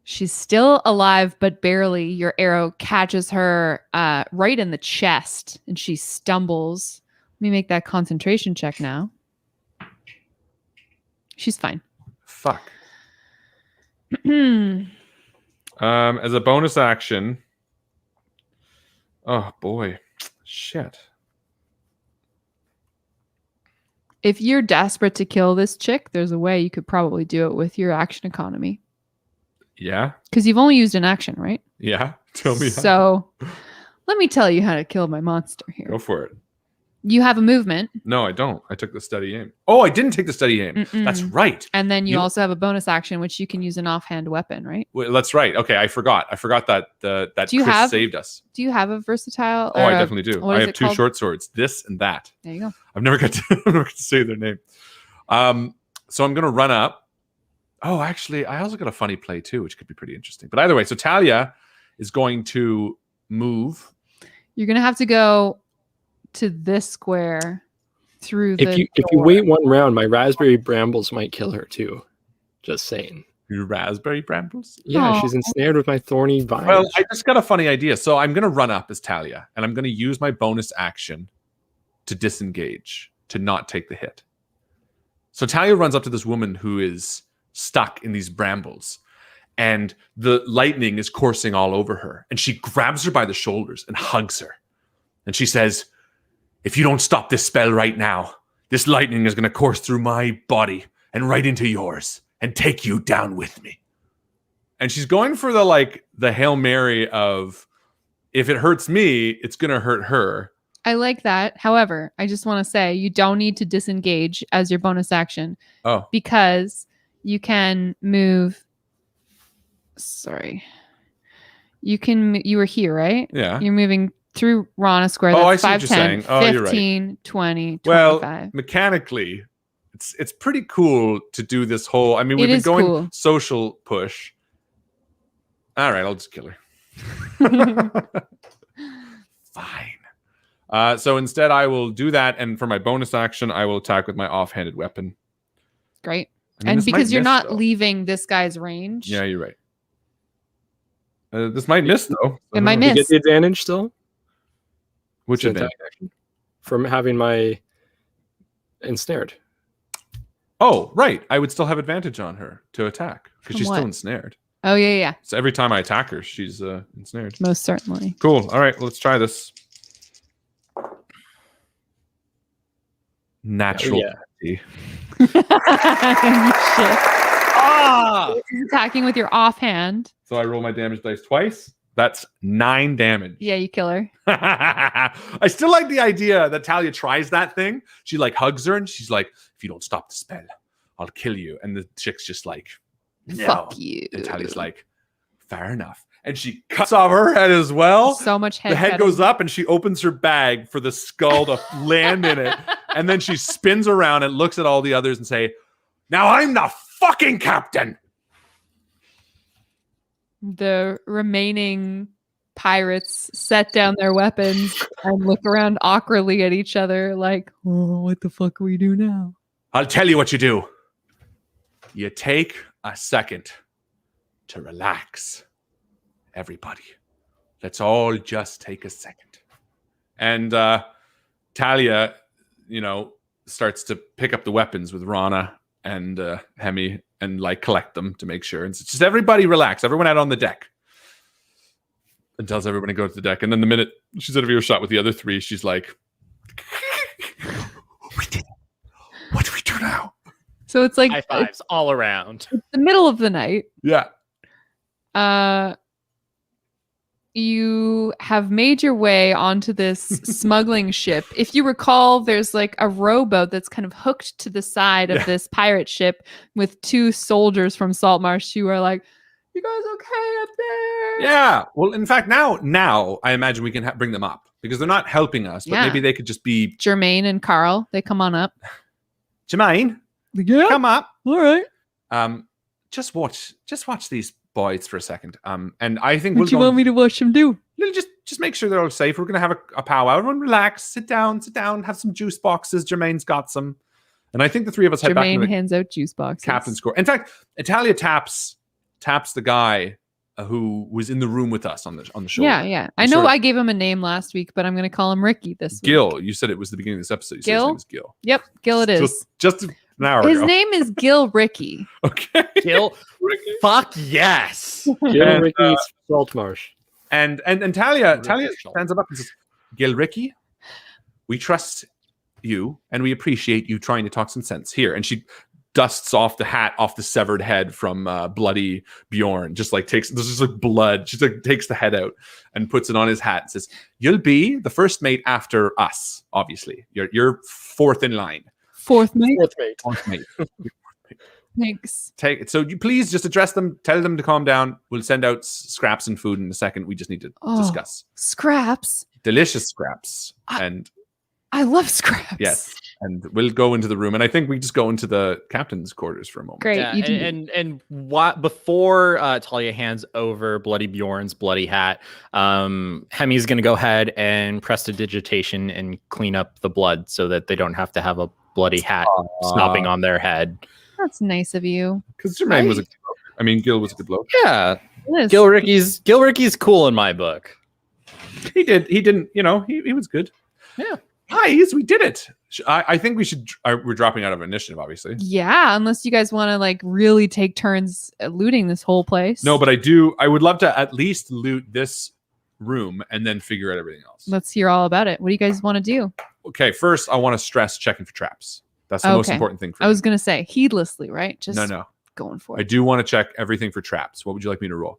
She's still alive, but barely. Your arrow catches her right in the chest, and she stumbles. Let me make that concentration check now. She's fine. Fuck. As a bonus action. Oh boy. Shit. If you're desperate to kill this chick, there's a way you could probably do it with your action economy. Yeah. Because you've only used an action, right? Yeah. Tell me. How. So let me tell you how to kill my monster here. Go for it. You have a movement. No, I don't. I took the steady aim. Oh, I didn't take the steady aim. Mm-mm. That's right. And then you also have a bonus action, which you can use an offhand weapon, right? Well, that's right. Okay, I forgot. I forgot that that Chris saved us. Do you have a versatile? Oh, I definitely do. what I is have it 2 called? short swords. This and that. There you go. I've never got to say their name. So I'm gonna run up. Oh, actually, I also got a funny play too, which could be pretty interesting. But either way, so Talia is going to move. You're gonna have to go to this square through the. If you wait one round, my raspberry brambles might kill her too. Just saying. Your raspberry brambles? Yeah, Aw. she's ensnared with my thorny vines. Well, I just got a funny idea. So I'm going to run up as Talia, and I'm going to use my bonus action to disengage, to not take the hit. So Talia runs up to this woman who is stuck in these brambles, and the lightning is coursing all over her. And she grabs her by the shoulders and hugs her. And she says, if you don't stop this spell right now, this lightning is going to course through my body and right into yours and take you down with me. And she's going for the Hail Mary of, if it hurts me, it's going to hurt her. I like that. However, I just want to say you don't need to disengage as your bonus action. Oh. Because you can move. Sorry. You were here, right? Yeah. You're moving through Rana Square. Oh, That's I see what 5, you're 10, saying. Oh, you're right. 15, 20, 25. Well, mechanically, it's pretty cool to do this whole. I mean, we've been going cool. social push. All right, I'll just kill her. Fine. So instead, I will do that, and for my bonus action, I will attack with my offhanded weapon. Great. I mean, And this might because you're miss, not though. leaving this guy's range. Yeah, you're right. This might miss though. It might You miss. get the advantage still? Which It's an advantage? attack action. From having my ensnared. Oh, right. I would still have advantage on her to attack because From she's what? still ensnared. Oh, yeah. So every time I attack her, she's ensnared. Most certainly. Cool. All right, let's try this. Natural. yeah. 20. Shit. Ah! He's attacking with your offhand. So I roll my damage dice twice. That's 9 damage. Yeah, you kill her. I still like the idea that Talia tries that thing. She hugs her and she's like, if you don't stop the spell, I'll kill you. And the chick's just like, no. Fuck you. And Talia's like, fair enough. And she cuts off her head as well. So much head. The head cutting. goes up and she opens her bag for the skull to land in it. And then she spins around and looks at all the others and say, now I'm the fucking captain. The remaining pirates set down their weapons and look around awkwardly at each other like, oh, what the fuck do we do now? I'll tell you what you do. You take a second to relax. Everybody, let's all just take a second. And Talia, starts to pick up the weapons with Rana and Hemi and collect them to make sure. And it's just everybody relax. Everyone out on the deck. And tells everyone to go to the deck. And then the minute she's out of earshot with the other 3, she's like, we did it. What do we do now? So it's like High fives all around. it's the middle of the night. Yeah. You have made your way onto this smuggling ship. If you recall, there's a rowboat that's kind of hooked to the side of this pirate ship with 2 soldiers from Saltmarsh who are like, you guys okay up there? Yeah. Well, in fact, now I imagine we can bring them up because they're not helping us, but Yeah. maybe they could just be Jermaine and Carl, they come on up. Jermaine, Yeah. come up. All right. Just watch these boys for a second. And I think What do you want me to watch them do? just make sure they're all safe. We're gonna have a powwow. Everyone relax, sit down, have some juice boxes. Jermaine's got some. And I think the 3 of us head back to Jermaine the hands out juice boxes. captain's score. In fact, Italia taps the guy who was in the room with us on the shoulder. Yeah. I know I gave him a name last week, but I'm going to call him Ricky this week. Gil. You said it was the beginning of this episode. You said his Gil? name was Gil. Yep, Gil it is. Just an hour His ago. name is Gil Ricky. Okay. Gil, Ricky. fuck yes. Gil And, Ricky's Saltmarsh. And Talia Ricky. stands up and says, Gil Ricky, we trust you and we appreciate you trying to talk some sense here. And she dusts off the hat off the severed head from bloody Bjorn. There's just blood. She takes the head out and puts it on his hat and says, you'll be the first mate after us, obviously. You're 4th in line. Fourth mate. Fourth mate. Thanks. Take it. So you please just address them, tell them to calm down. We'll send out scraps and food in a second. We just need to Oh. discuss. Scraps. Delicious scraps. I- And I love scraps. Yes. And we'll go into the room, and I think we just go into the captain's quarters for a moment. Great. Yeah, You do. and what before Talia hands over Bloody Bjorn's bloody hat, Hemi's gonna go ahead and prestidigitation and clean up the blood so that they don't have to have a bloody hat snobbing on their head. That's nice of you. Because Jermaine was a good bloke. I mean, Gil was a good bloke. Yeah, It is. Gilricky's cool in my book. He didn't, he was good. Yeah. Guys, we did it. I think we should. We're dropping out of initiative, obviously. Yeah, unless you guys want to like really take turns looting this whole place. No, but I would love to at least loot this room and then figure out everything else. Let's hear all about it. What do you guys want to do? Okay, first I want to stress checking for traps. That's the most Okay. important thing for I me. was gonna say heedlessly, right? Just No. going for I it. do want to check everything for traps. What would you like me to roll?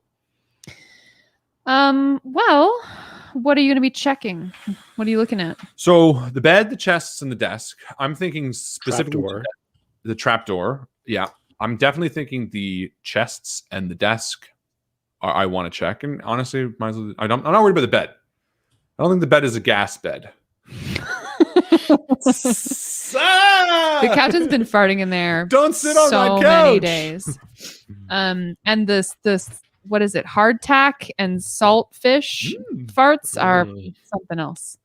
Well, what are you gonna be checking? What are you looking at? So the bed, the chests, and the desk. I'm thinking specifically Trapdoor. the trapdoor. Yeah, I'm definitely thinking the chests and the desk. I want to check, and honestly, might as well, I'm not worried about the bed. I don't think the bed is a gas bed. The captain's been farting in there. Don't sit on so my many couch. days. And this what is it? Hardtack and salt fish farts are something else.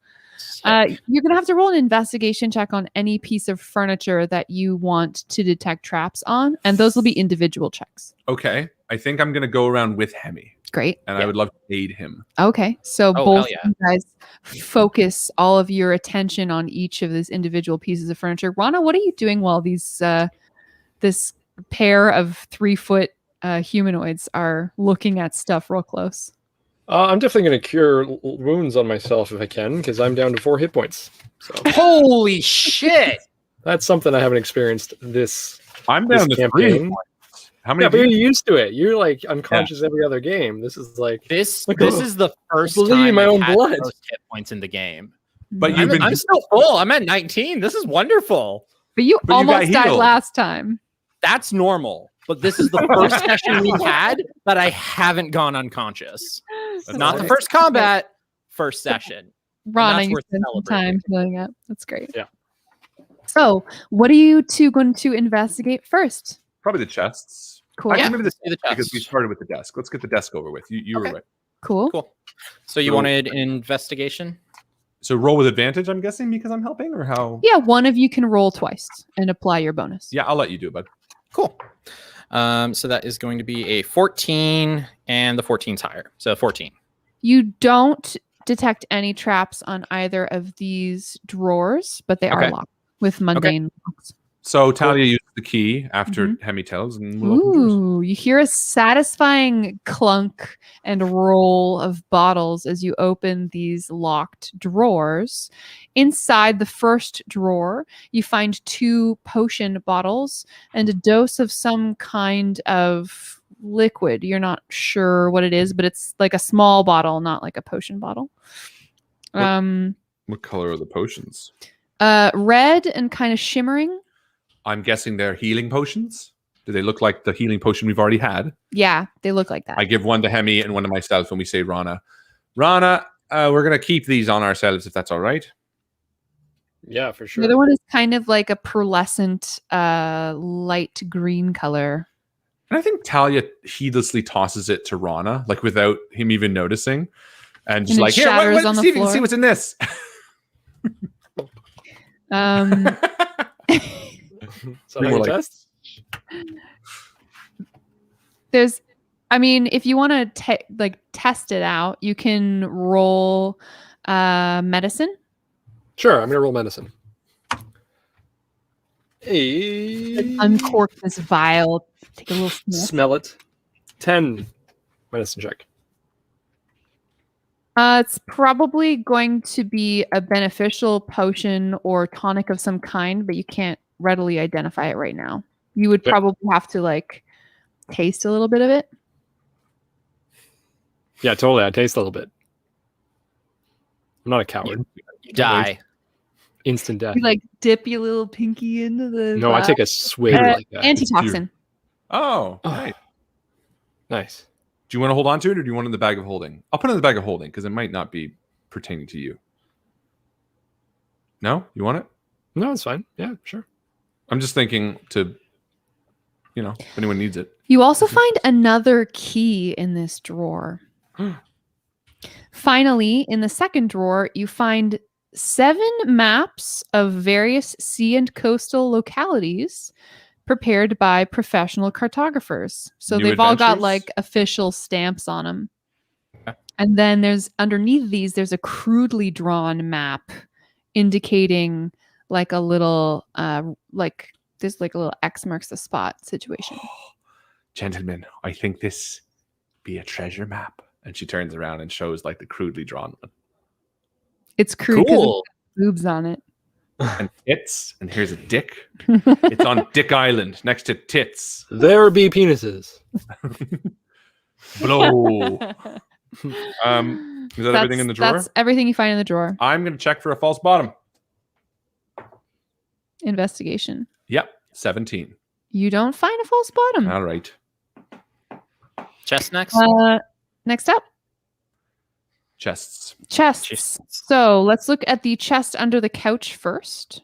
You're gonna have to roll an investigation check on any piece of furniture that you want to detect traps on, and those will be individual checks. Okay, I think I'm gonna go around with Hemi, Great. and I would love to aid him. Okay, so Oh, both hell yeah. of you guys focus all of your attention on each of these individual pieces of furniture. Rana, what are you doing while these this pair of 3-foot humanoids are looking at stuff real close? I'm definitely going to cure wounds on myself if I can, because I'm down to 4 hit points. So Holy shit! that's something I haven't experienced this I'm down to 3 campaign. points. How many? Yeah, but do you're you- used to it. You're like unconscious every other game. This is like This is the first Bleeding time my I've own had blood. the most hit points in the game. But you've been. I'm still full. I'm at 19. This is wonderful. But you But you almost got died healed. last time. That's normal. But this is the first session we've had that I haven't gone unconscious. That's Not the nice. first combat, first session. Rana, that's you worth spent some celebrating. time healing up. That's great. Yeah. So, what are you two going to investigate first? Probably the chests. Cool. Actually, Yeah. maybe the See the because we chest. started with the desk. Let's get the desk over with. You were Okay. right. Cool. Cool. So you So- wanted an investigation? So roll with advantage, I'm guessing, because I'm helping, or how? Yeah, one of you can roll twice and apply your bonus. Yeah, I'll let you do it, bud. Cool. So that is going to be a 14, and the 14's higher. So 14. You don't detect any traps on either of these drawers, but they are Okay. locked with mundane locks. So Talia used the key after Hemi tells, and we'll open the doors. Ooh, you hear a satisfying clunk and roll of bottles as you open these locked drawers. Inside the first drawer, you find 2 potion bottles and a dose of some kind of liquid. You're not sure what it is, but it's like a small bottle, not like a potion bottle. What- What color are the potions? Red and kind of shimmering. I'm guessing they're healing potions. Do they look like the healing potion we've already had? Yeah, they look like that. I give one to Hemi and one to myself, and we say, Rana, we're going to keep these on ourselves if that's all right. yeah, for The sure. other one is kind of like a pearlescent light green color. And I think Talia heedlessly tosses it to Rana, like without him even noticing. And just And it like, here, shatters on the see if you can floor. see what's in this. Um, So More how you like- test? there's, I mean, if you want to test it out, you can roll medicine. Sure, I'm gonna roll medicine. Hey, Uncork this vial. Take a little sniff. smell it. 10 medicine check. It's probably going to be a beneficial potion or tonic of some kind, but you can't readily identify it right now. You would Yeah. probably have to like taste a little bit of it. Yeah, totally. I taste a little bit. I'm not a coward. You die. Instant death. You like dip your little pinky into the No, I glass. take a swig like that. Antitoxin. Oh, Oh. right. Nice. Do you want to hold on to it, or do you want it in the bag of holding? I'll put it in the bag of holding because it might not be pertaining to you. No, you want it? No, it's fine. Yeah, sure. I'm just thinking to, if anyone needs it. You also find another key in this drawer. Finally, in the second drawer, you find 7 maps of various sea and coastal localities prepared by professional cartographers. So New they've all got adventures? like official stamps on them. Okay. And then there's underneath these, there's a crudely drawn map indicating like a little, there's like a little X marks the spot situation. Gentlemen, I think this be a treasure map. And she turns around and shows like the crudely drawn one. It's crude because Cool. boobs on it. And tits, and here's a dick. It's on Dick Island next to tits. There be penises. Blow. Is that everything in the drawer? That's everything you find in the drawer. I'm going to check for a false bottom. Investigation. Yep, 17. You don't find a false bottom. All right. Chest next. Next up, Chests. chests. Chests. So let's look at the chest under the couch first.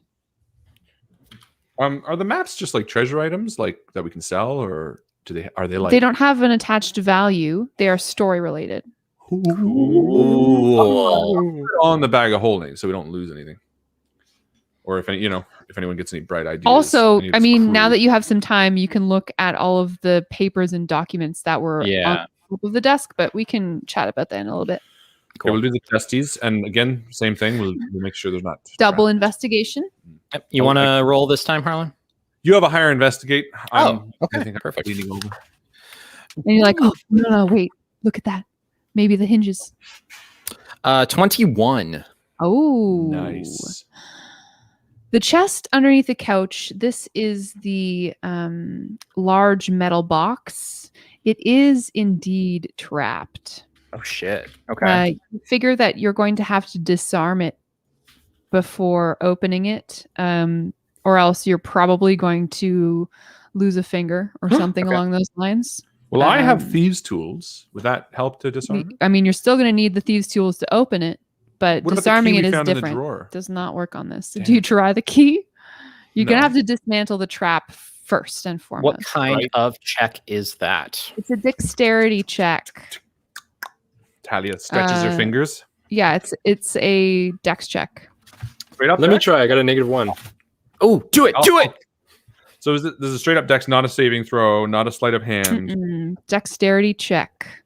Are the maps just like treasure items like that we can sell, or are they like They don't have an attached value. They are story related. Ooh. on the bag of holding so we don't lose anything? Or if anyone gets any bright ideas. Also, any of I this mean, now crew. that you have some time, you can look at all of the papers and documents that were Yeah. on top of the desk, but we can chat about that in a little bit. Okay, we'll do the testes, and again, same thing. We'll make sure there's not Double investigation. Yep. You want to roll this time, Harlan? You have a higher investigate. Okay. I think I'm Perfect. leaning over. And you're like, oh, no, wait, look at that. Maybe the hinges. 21. Oh, Nice. The chest underneath the couch. This is the large metal box. It is indeed trapped. Oh shit. Okay. You figure that you're going to have to disarm it before opening it, or else you're probably going to lose a finger or something Okay. along those lines. Well, I have Um, thieves' tools. Would that help to disarm it? I mean, you're still going to need the thieves' tools to open it, but What about the disarming key it we is found in the different. drawer? Does not work on this. Damn. Do you try the key? You're going No. to have to dismantle the trap first and foremost. What kind Right. of check is that? It's a dexterity check. Talia stretches her Uh, fingers. Yeah, it's a dex check. Straight up Let me dex? try. I got a -1. Oh, do it. Do it. So there's a straight up dex, not a saving throw, not a sleight of hand. Mm-mm. Dexterity check.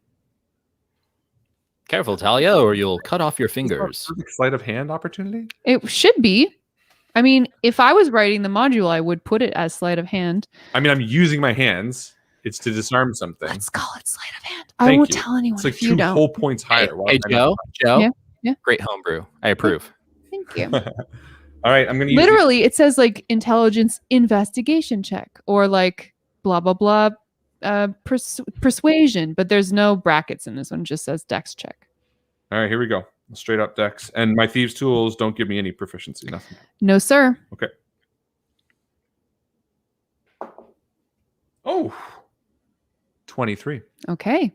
Careful, Talia, or you'll cut off your Is there a fingers. perfect sleight of hand opportunity? It should be. I mean, if I was writing the module, I would put it as sleight of hand. I mean, I'm using my hands. It's to disarm something. Let's call it sleight of hand. I Thank won't you. tell anyone It's like if you 2 don't. whole points Hey, higher. Why hey, would I not? Joe. Yeah. Great homebrew. I approve. Thank you. All right, I'm going to use Literally, it says like intelligence investigation check or like blah blah blah persuasion, but there's no brackets in this one. It just says dex check. All right, here we go. Straight up dex. And my thieves' tools don't give me any proficiency. Nothing. No, sir. Okay. Oh, 23. Okay.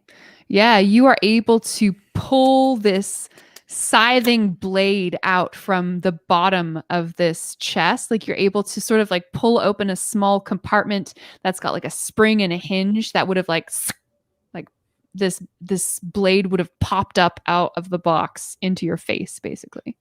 Yeah, you are able to pull this scything blade out from the bottom of this chest. Like you're able to sort of like pull open a small compartment that's got like a spring and a hinge that would have like this blade would have popped up out of the box into your face, basically.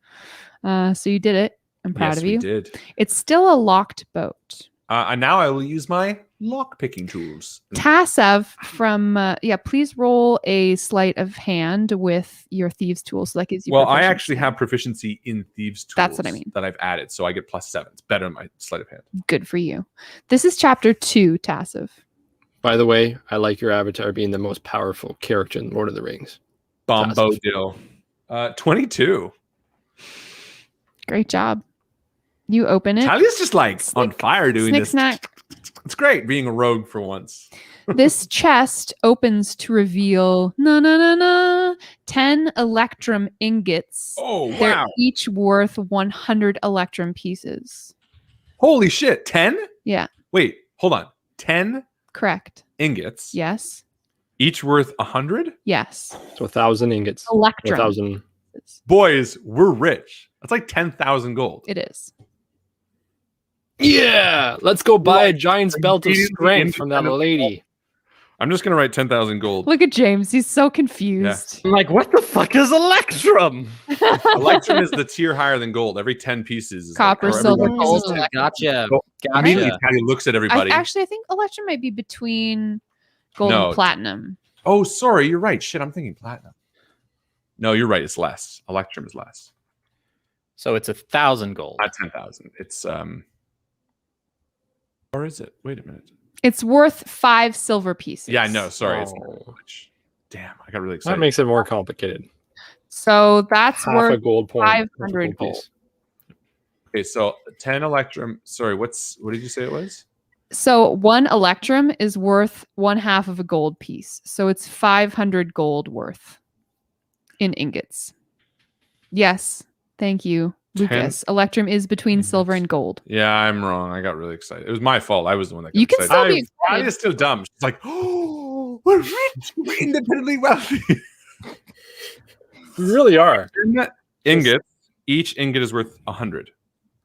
So you did it. I'm proud Yes, of we you. did. It's still a locked boat. And now I will use my lock picking tools. Tassav from please roll a sleight of hand with your thieves tool. So that gives you Well, I proficiency. actually have proficiency in thieves' tools. That's what I mean. That I've added, so I get +7. It's better than my sleight of hand. Good for you. This is chapter 2, Tassav. By the way, I like your avatar being the most powerful character in Lord of the Rings. Bombo dill. 22. Great job. You open it. Talia's just like on Snick- fire doing Snick this. snack. It's great being a rogue for once. This chest opens to reveal 10 electrum ingots. Oh, They're wow. each worth 100 electrum pieces. Holy shit. 10? Yeah, Wait, hold on. 10 correct. ingots, Yes. each worth 100? Yes. So 1,000 ingots. Electrum. 1,000. pieces. Boys, we're rich. That's like 10,000 gold. It is. Yeah, let's go buy a giant's belt of Immediately strength from that independent- lady. I'm just gonna write 10,000 gold. Look at James. He's so confused. I'm like, what the fuck is Electrum? Electrum is the tier higher than gold. Every 10 pieces is Copper, or every silver, 1 piece gold, is 10. electrum. Gotcha. So, immediately, Gotcha. Patty looks at everybody. I think Electrum might be between gold No. and platinum. Oh, sorry, you're right. Shit, I'm thinking platinum. No, you're right. It's less. Electrum is less. So it's 1,000 gold. Not 10,000. It's or is it? Wait a minute. It's worth 5 silver pieces. Yeah, I know. Sorry, it's not Oh. that much. Damn, I got really That excited. makes it more complicated. So that's Half a worth gold point. 500 gold. piece. Okay, so 10 Electrum. Sorry, what did you say it was? So 1 Electrum is worth 1/2 of a gold piece. So it's 500 gold worth in ingots. Yes. Thank you, 10 Lucas. Electrum is between silver and gold. Yeah, I'm wrong. I got really excited. It was my fault. I was the one that got You can excited. still be Patty excited. is still dumb. She's like, oh, we're rich. We're independently wealthy. We really are. Ingots. Each ingot is worth 100.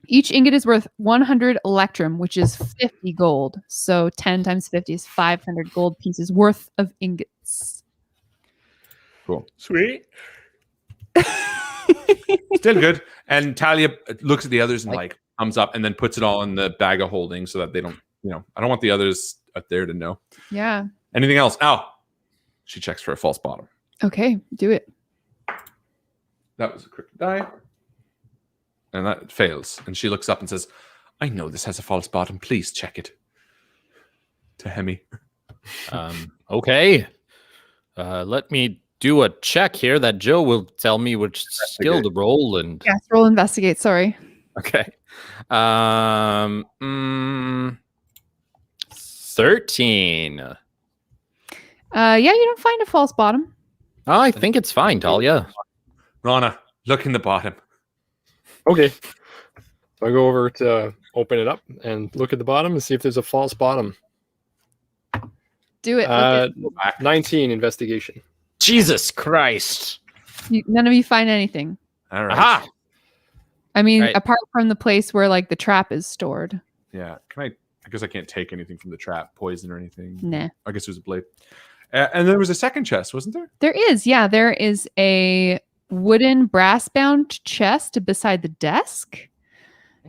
Each ingot is worth 100 Electrum, which is 50 gold. So 10 times 50 is 500 gold pieces worth of ingots. Cool. Sweet. Still good. And Talia looks at the others and Like- like thumbs up and then puts it all in the bag of holding so that they don't, I don't want the others up there to know. Yeah. Anything else? Oh, she checks for a false bottom. Okay, do it. That was a crooked die. And that fails. And she looks up and says, I know this has a false bottom. Please check it. To Hemi. Okay. Let me do a check here that Joe will tell me which skill to roll and Yes, roll investigate. Sorry. okay. 13. Yeah, you don't find a false bottom. Oh, I think it's fine, Talia. Rana, look in the bottom. Okay. So I go over to open it up and look at the bottom and see if there's a false bottom. Do it. Look at- 19 investigation. Jesus Christ. none of you find anything. All right. Aha! I mean, Right. apart from the place where like the trap is stored. Yeah. I guess I can't take anything from the trap, poison or anything. Nah. I guess there's a blade. And there was a second chest, wasn't there? There is, yeah. There is a wooden brass-bound chest beside the desk.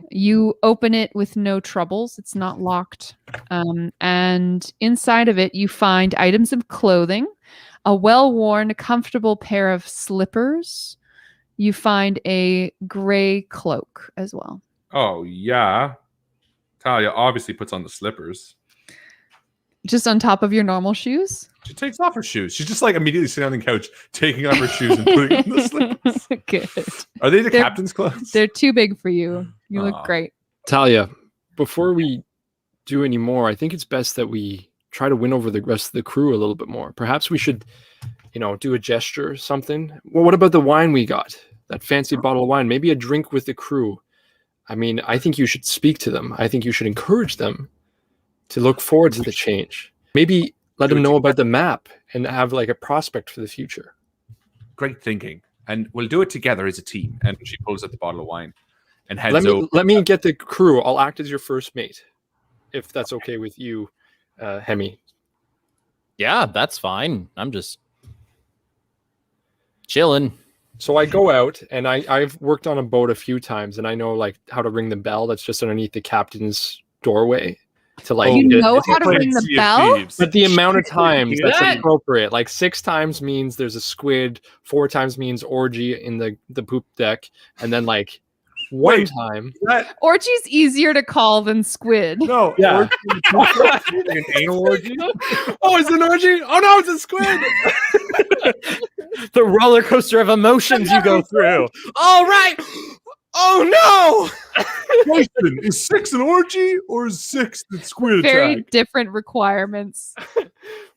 You open it with no troubles. It's not locked. And inside of it, you find items of clothing, a well-worn, comfortable pair of slippers. You find a gray cloak as well. Oh, yeah. Talia obviously puts on the slippers. Just on top of your normal shoes. She takes off her shoes. She's just like immediately sitting on the couch, taking off her shoes and putting on the slippers. Good. Are they the They're- captain's clothes? They're too big for you. You Aw. look great. Talia, before we do any more, I think it's best that we try to win over the rest of the crew a little bit more. Perhaps we should, do a gesture or something. Well, what about the wine we got? That fancy bottle of wine, maybe a drink with the crew. I mean, I think you should speak to them. I think you should encourage them to look forward to the change. Maybe let them know about the map and have like a prospect for the future. Great thinking. And we'll do it together as a team. And she pulls out the bottle of wine and heads over. Let me get the crew. I'll act as your first mate, if that's okay with you, Hemi. Yeah, that's fine. I'm just chilling. So I go out and I've worked on a boat a few times and I know like how to ring the bell that's just underneath the captain's doorway to like You know If how to play ring the Sea of bell? Thieves. but the amount of times that's That- appropriate, like 6 times means there's a squid, 4 times means orgy in the poop deck, and then like one Wait. time That- Orgy's easier to call than squid. no. Yeah. Orgy, like an anal orgy. oh, it's an orgy? Oh no, it's a squid. The roller coaster of emotions you go through. All right. Oh Question, is 6 an orgy or is 6 the squid Very attack? different requirements.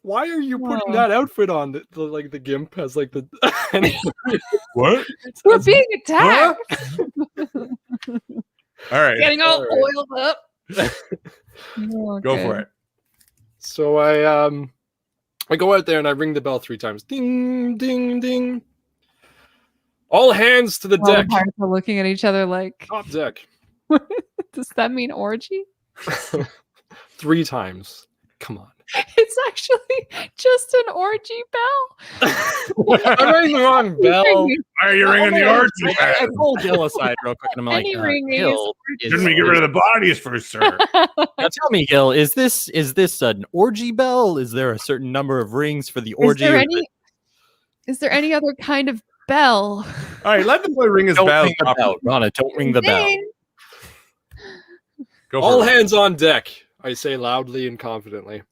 Why are you putting Oh. that outfit on? The gimp has like the What? We're being attacked. All right. Getting all All right. oiled up. Go for it. So I go out there and I ring the bell 3 times. Ding, ding, ding. All hands to the All the deck. pirates are looking at each other like, Top deck. does that mean orgy? 3 times. Come on. It's actually just an orgy bell. I'm ringing the wrong bell. Why are you ringing the orgy I bell? pull Gil aside real quick, and I'm like, Any ringing is Gil, Shouldn't we get rid of the bodies first, sir? now tell me, Gil, is this an orgy bell? Is there a certain number of rings for the orgy? Is there any other kind of bell? All right, let the boy ring his Don't bell. ring the bell, Rana. Don't ring the bell. Ding. Go for All it. hands on deck, I say loudly and confidently.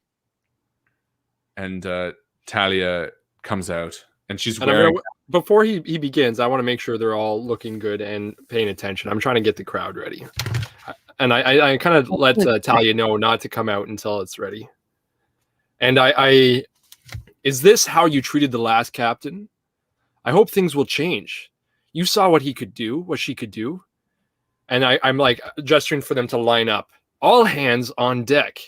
And Talia comes out, and she's And wearing. before he begins, I want to make sure they're all looking good and paying attention. I'm trying to get the crowd ready. And I kind of let Talia know not to come out until it's ready. And is this how you treated the last captain? I hope things will change. You saw what he could do, what she could do. And I'm like gesturing for them to line up. All hands on deck.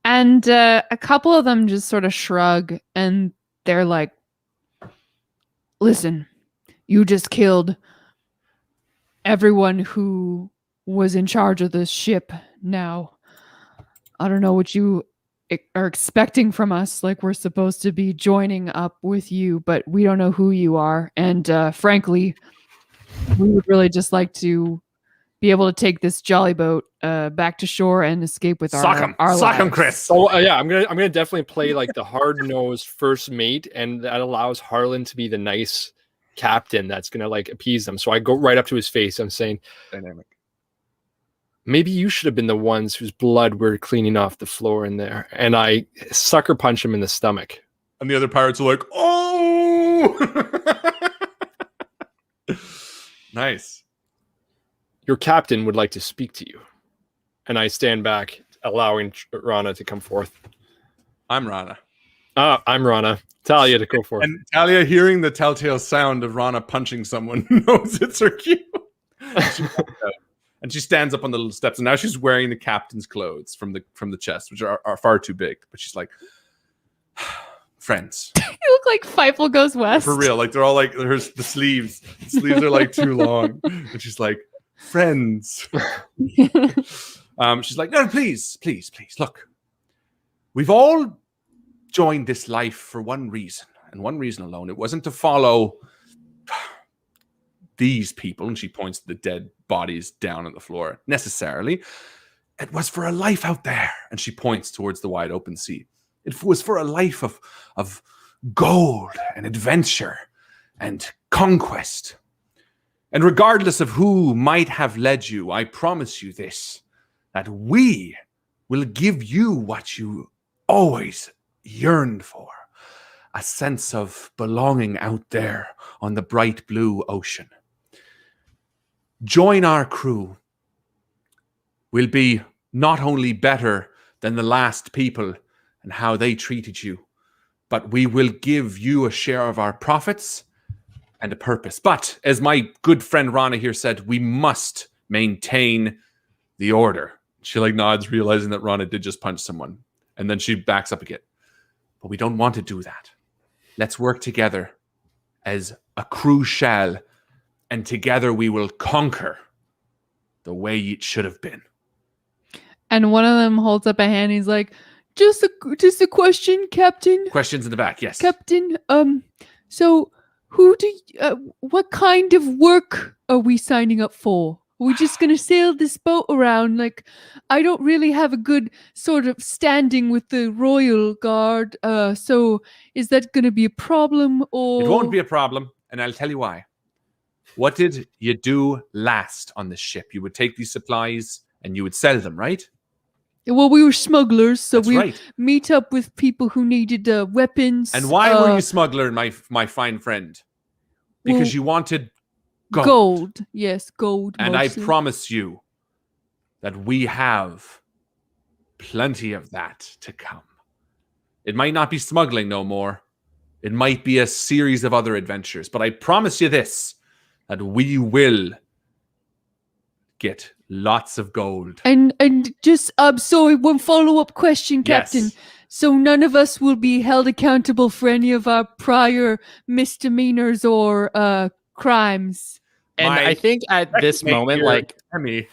And a couple of them just sort of shrug and they're like, listen, you just killed everyone who was in charge of this ship. Now, I don't know what you are expecting from us. Like, we're supposed to be joining up with you, but we don't know who you are. And frankly, we would really just like to be able to take this jolly boat back to shore and escape with Sock him, our sock him, lives. Chris. So yeah, I'm gonna definitely play like the hard-nosed first mate, and that allows Harlan to be the nice captain that's gonna like appease them. So I go right up to his face. I'm saying, Dynamic. maybe you should have been the ones whose blood we're cleaning off the floor in there. And I sucker punch him in the stomach. And the other pirates are like, oh! Nice. Your captain would like to speak to you. And I stand back, allowing Rana to come forth. I'm Rana. I'm Rana. Talia to go forth. And Talia, hearing the telltale sound of Rana punching someone, knows it's her cue. She walks out, and she stands up on the little steps, and now she's wearing the captain's clothes from the chest, which are far too big. But she's like, friends. You look like Feifel Goes West. For real. Like, they're all like, the sleeves are like too long. And she's like, friends. She's like, no, please, look. We've all joined this life for one reason, and one reason alone. It wasn't to follow these people, and she points to the dead bodies down on the floor, necessarily. It was for a life out there, and she points towards the wide open sea. It was for a life of gold and adventure and conquest. And regardless of who might have led you, I promise you this, that we will give you what you always yearned for, a sense of belonging out there on the bright blue ocean. Join our crew. We'll be not only better than the last people and how they treated you, but we will give you a share of our profits and a purpose. But as my good friend Rana here said, we must maintain the order. She like nods, realizing that Rana did just punch someone. And then she backs up again. But we don't want to do that. Let's work together as a crew shall, and together we will conquer the way it should have been. And one of them holds up a hand. He's like, just a question, Captain. Questions in the back, yes. Captain, so what kind of work are we signing up for? Are we just going to sail this boat around? Like, I don't really have a good sort of standing with the Royal Guard. So is that going to be a problem or? It won't be a problem, and I'll tell you why. What did you do last on this ship? You would take these supplies and you would sell them, right? Well, we were smugglers, so That's we right. meet up with people who needed weapons. And why were you smuggler, my fine friend? Because well, you wanted gold. Gold. Yes, gold. And mostly. I promise you that we have plenty of that to come. It might not be smuggling no more. It might be a series of other adventures. But I promise you this, that we will get lots of gold. And just sorry, one follow-up question, Captain. Yes. so none of us will be held accountable for any of our prior misdemeanors or crimes. And I think at this moment, like Hemi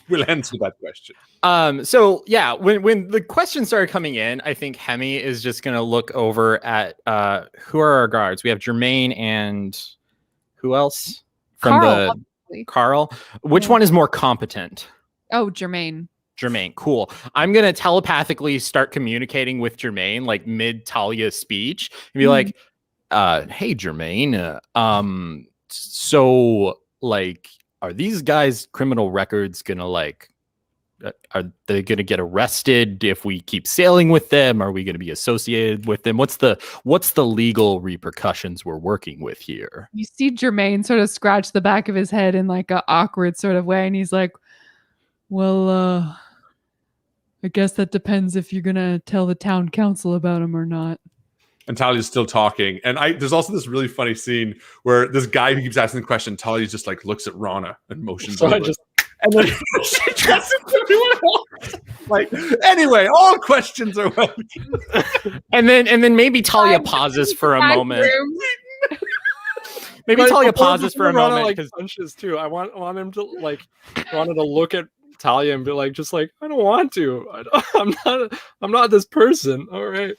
will answer that question. So yeah, when the questions started coming in, I think Hemi is just gonna look over at who are our guards? We have Jermaine and who else? From Carl, Carl. Which one is more competent? Oh, Jermaine. Jermaine, cool. I'm gonna telepathically start communicating with Jermaine, like mid Talia's speech, and be like, "Hey, Jermaine, so like, are these guys' criminal records gonna like, are they gonna get arrested if we keep sailing with them? Are we gonna be associated with them? What's the legal repercussions we're working with here?" You see Jermaine sort of scratch the back of his head in like an awkward sort of way, and he's like, "Well, I guess that depends if you're gonna tell the town council about him or not." And Talia's still talking. And there's also this really funny scene where this guy who keeps asking the question, Talia just like looks at Rana and motions over. And then she dresses everyone else. Like, anyway, all questions are welcome. and then maybe Talia pauses for a moment. Maybe Talia pauses for a moment because punches too. I want him to like Rana to look at Talia and be like, just like, I don't want to. I'm not this person. All right,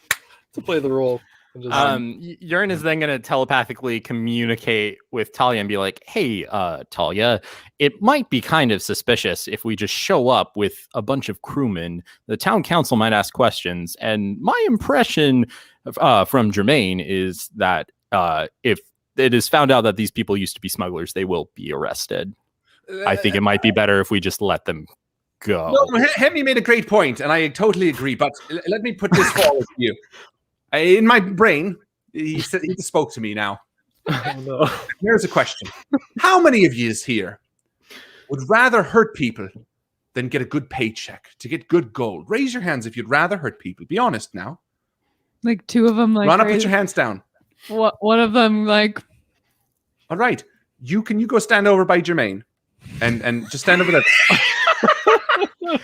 to play the role. Urine is then going to telepathically communicate with Talia and be like, "Hey, Talia, it might be kind of suspicious if we just show up with a bunch of crewmen. The town council might ask questions, and my impression from Jermaine is that if it is found out that these people used to be smugglers, they will be arrested. I think it might be better if we just let them go." No, Hemi made a great point, and I totally agree. But let me put this forward to you. In my brain, he spoke to me now. Oh, no. Here's a question. How many of you here would rather hurt people than get a good paycheck, to get good gold? Raise your hands if you'd rather hurt people. Be honest now. Like two of them, like Rana, put your hands down. One of them, like. All right. You go stand over by Jermaine and just stand over there.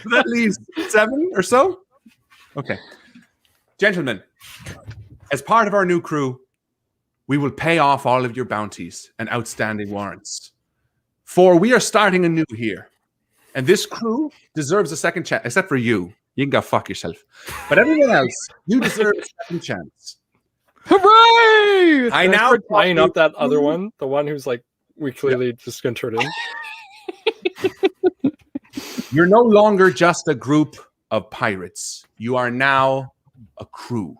That leaves 7 or so. Okay. Gentlemen, as part of our new crew, we will pay off all of your bounties and outstanding warrants. For we are starting anew here. And this crew deserves a second chance, except for you. You can go fuck yourself. But everyone else, you deserve a second chance. Hooray! I now tying up that other one, the one who's like, we clearly just gonna turn in. You're no longer just a group of pirates. You are now a crew.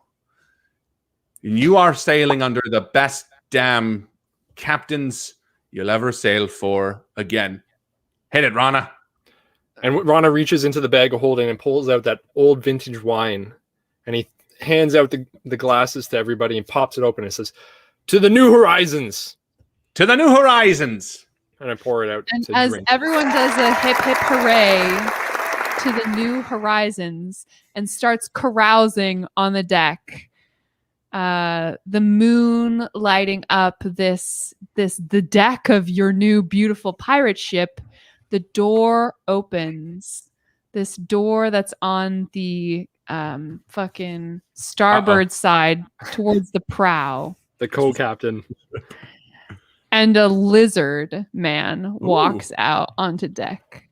And you are sailing under the best damn captains you'll ever sail for again. Hit it, Rana. And Rana reaches into the bag of holding and pulls out that old vintage wine. And he hands out the glasses to everybody and pops it open and says, "To the new horizons." To the new horizons. And I pour it out. And as everyone does a hip hip hooray to the new horizons and starts carousing on the deck, the moon lighting up the deck of your new beautiful pirate ship, the door opens. This door that's on the fucking starboard side towards the prow. The co-captain. And a lizard man walks out onto deck.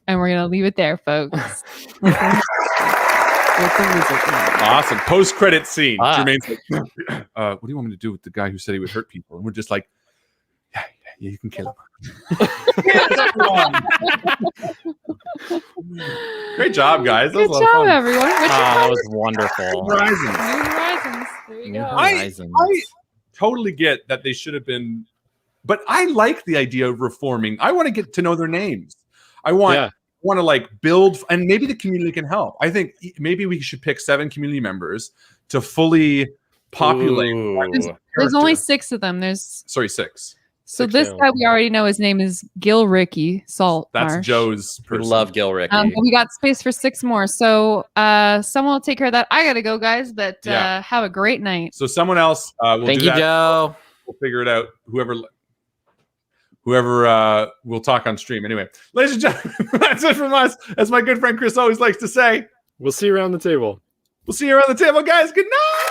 And we're going to leave it there, folks. With the lizard man. Awesome. Post-credit scene. Jermaine's like, what do you want me to do with the guy who said he would hurt people? And we're just like, yeah, you can kill him. Great job, guys. Good job, everyone. That was wonderful. New Horizons. New Horizons. There you go. I totally get that they should have been, but I like the idea of reforming. I want to get to know their names. I want to like build, and maybe the community can help. I think maybe we should pick 7 community members to fully populate. There's only 6 of them. 6. So this guy, we already know his name is Gil Ricky Saltmarsh. That's Joe's person. We love Gil Ricky. We got space for 6 more. So someone will take care of that. I got to go, guys, but have a great night. So someone else will Thank do you, that. Joe. We'll figure it out. Whoever we'll talk on stream. Anyway, ladies and gentlemen, that's it from us. As my good friend Chris always likes to say, we'll see you around the table. We'll see you around the table, guys. Good night.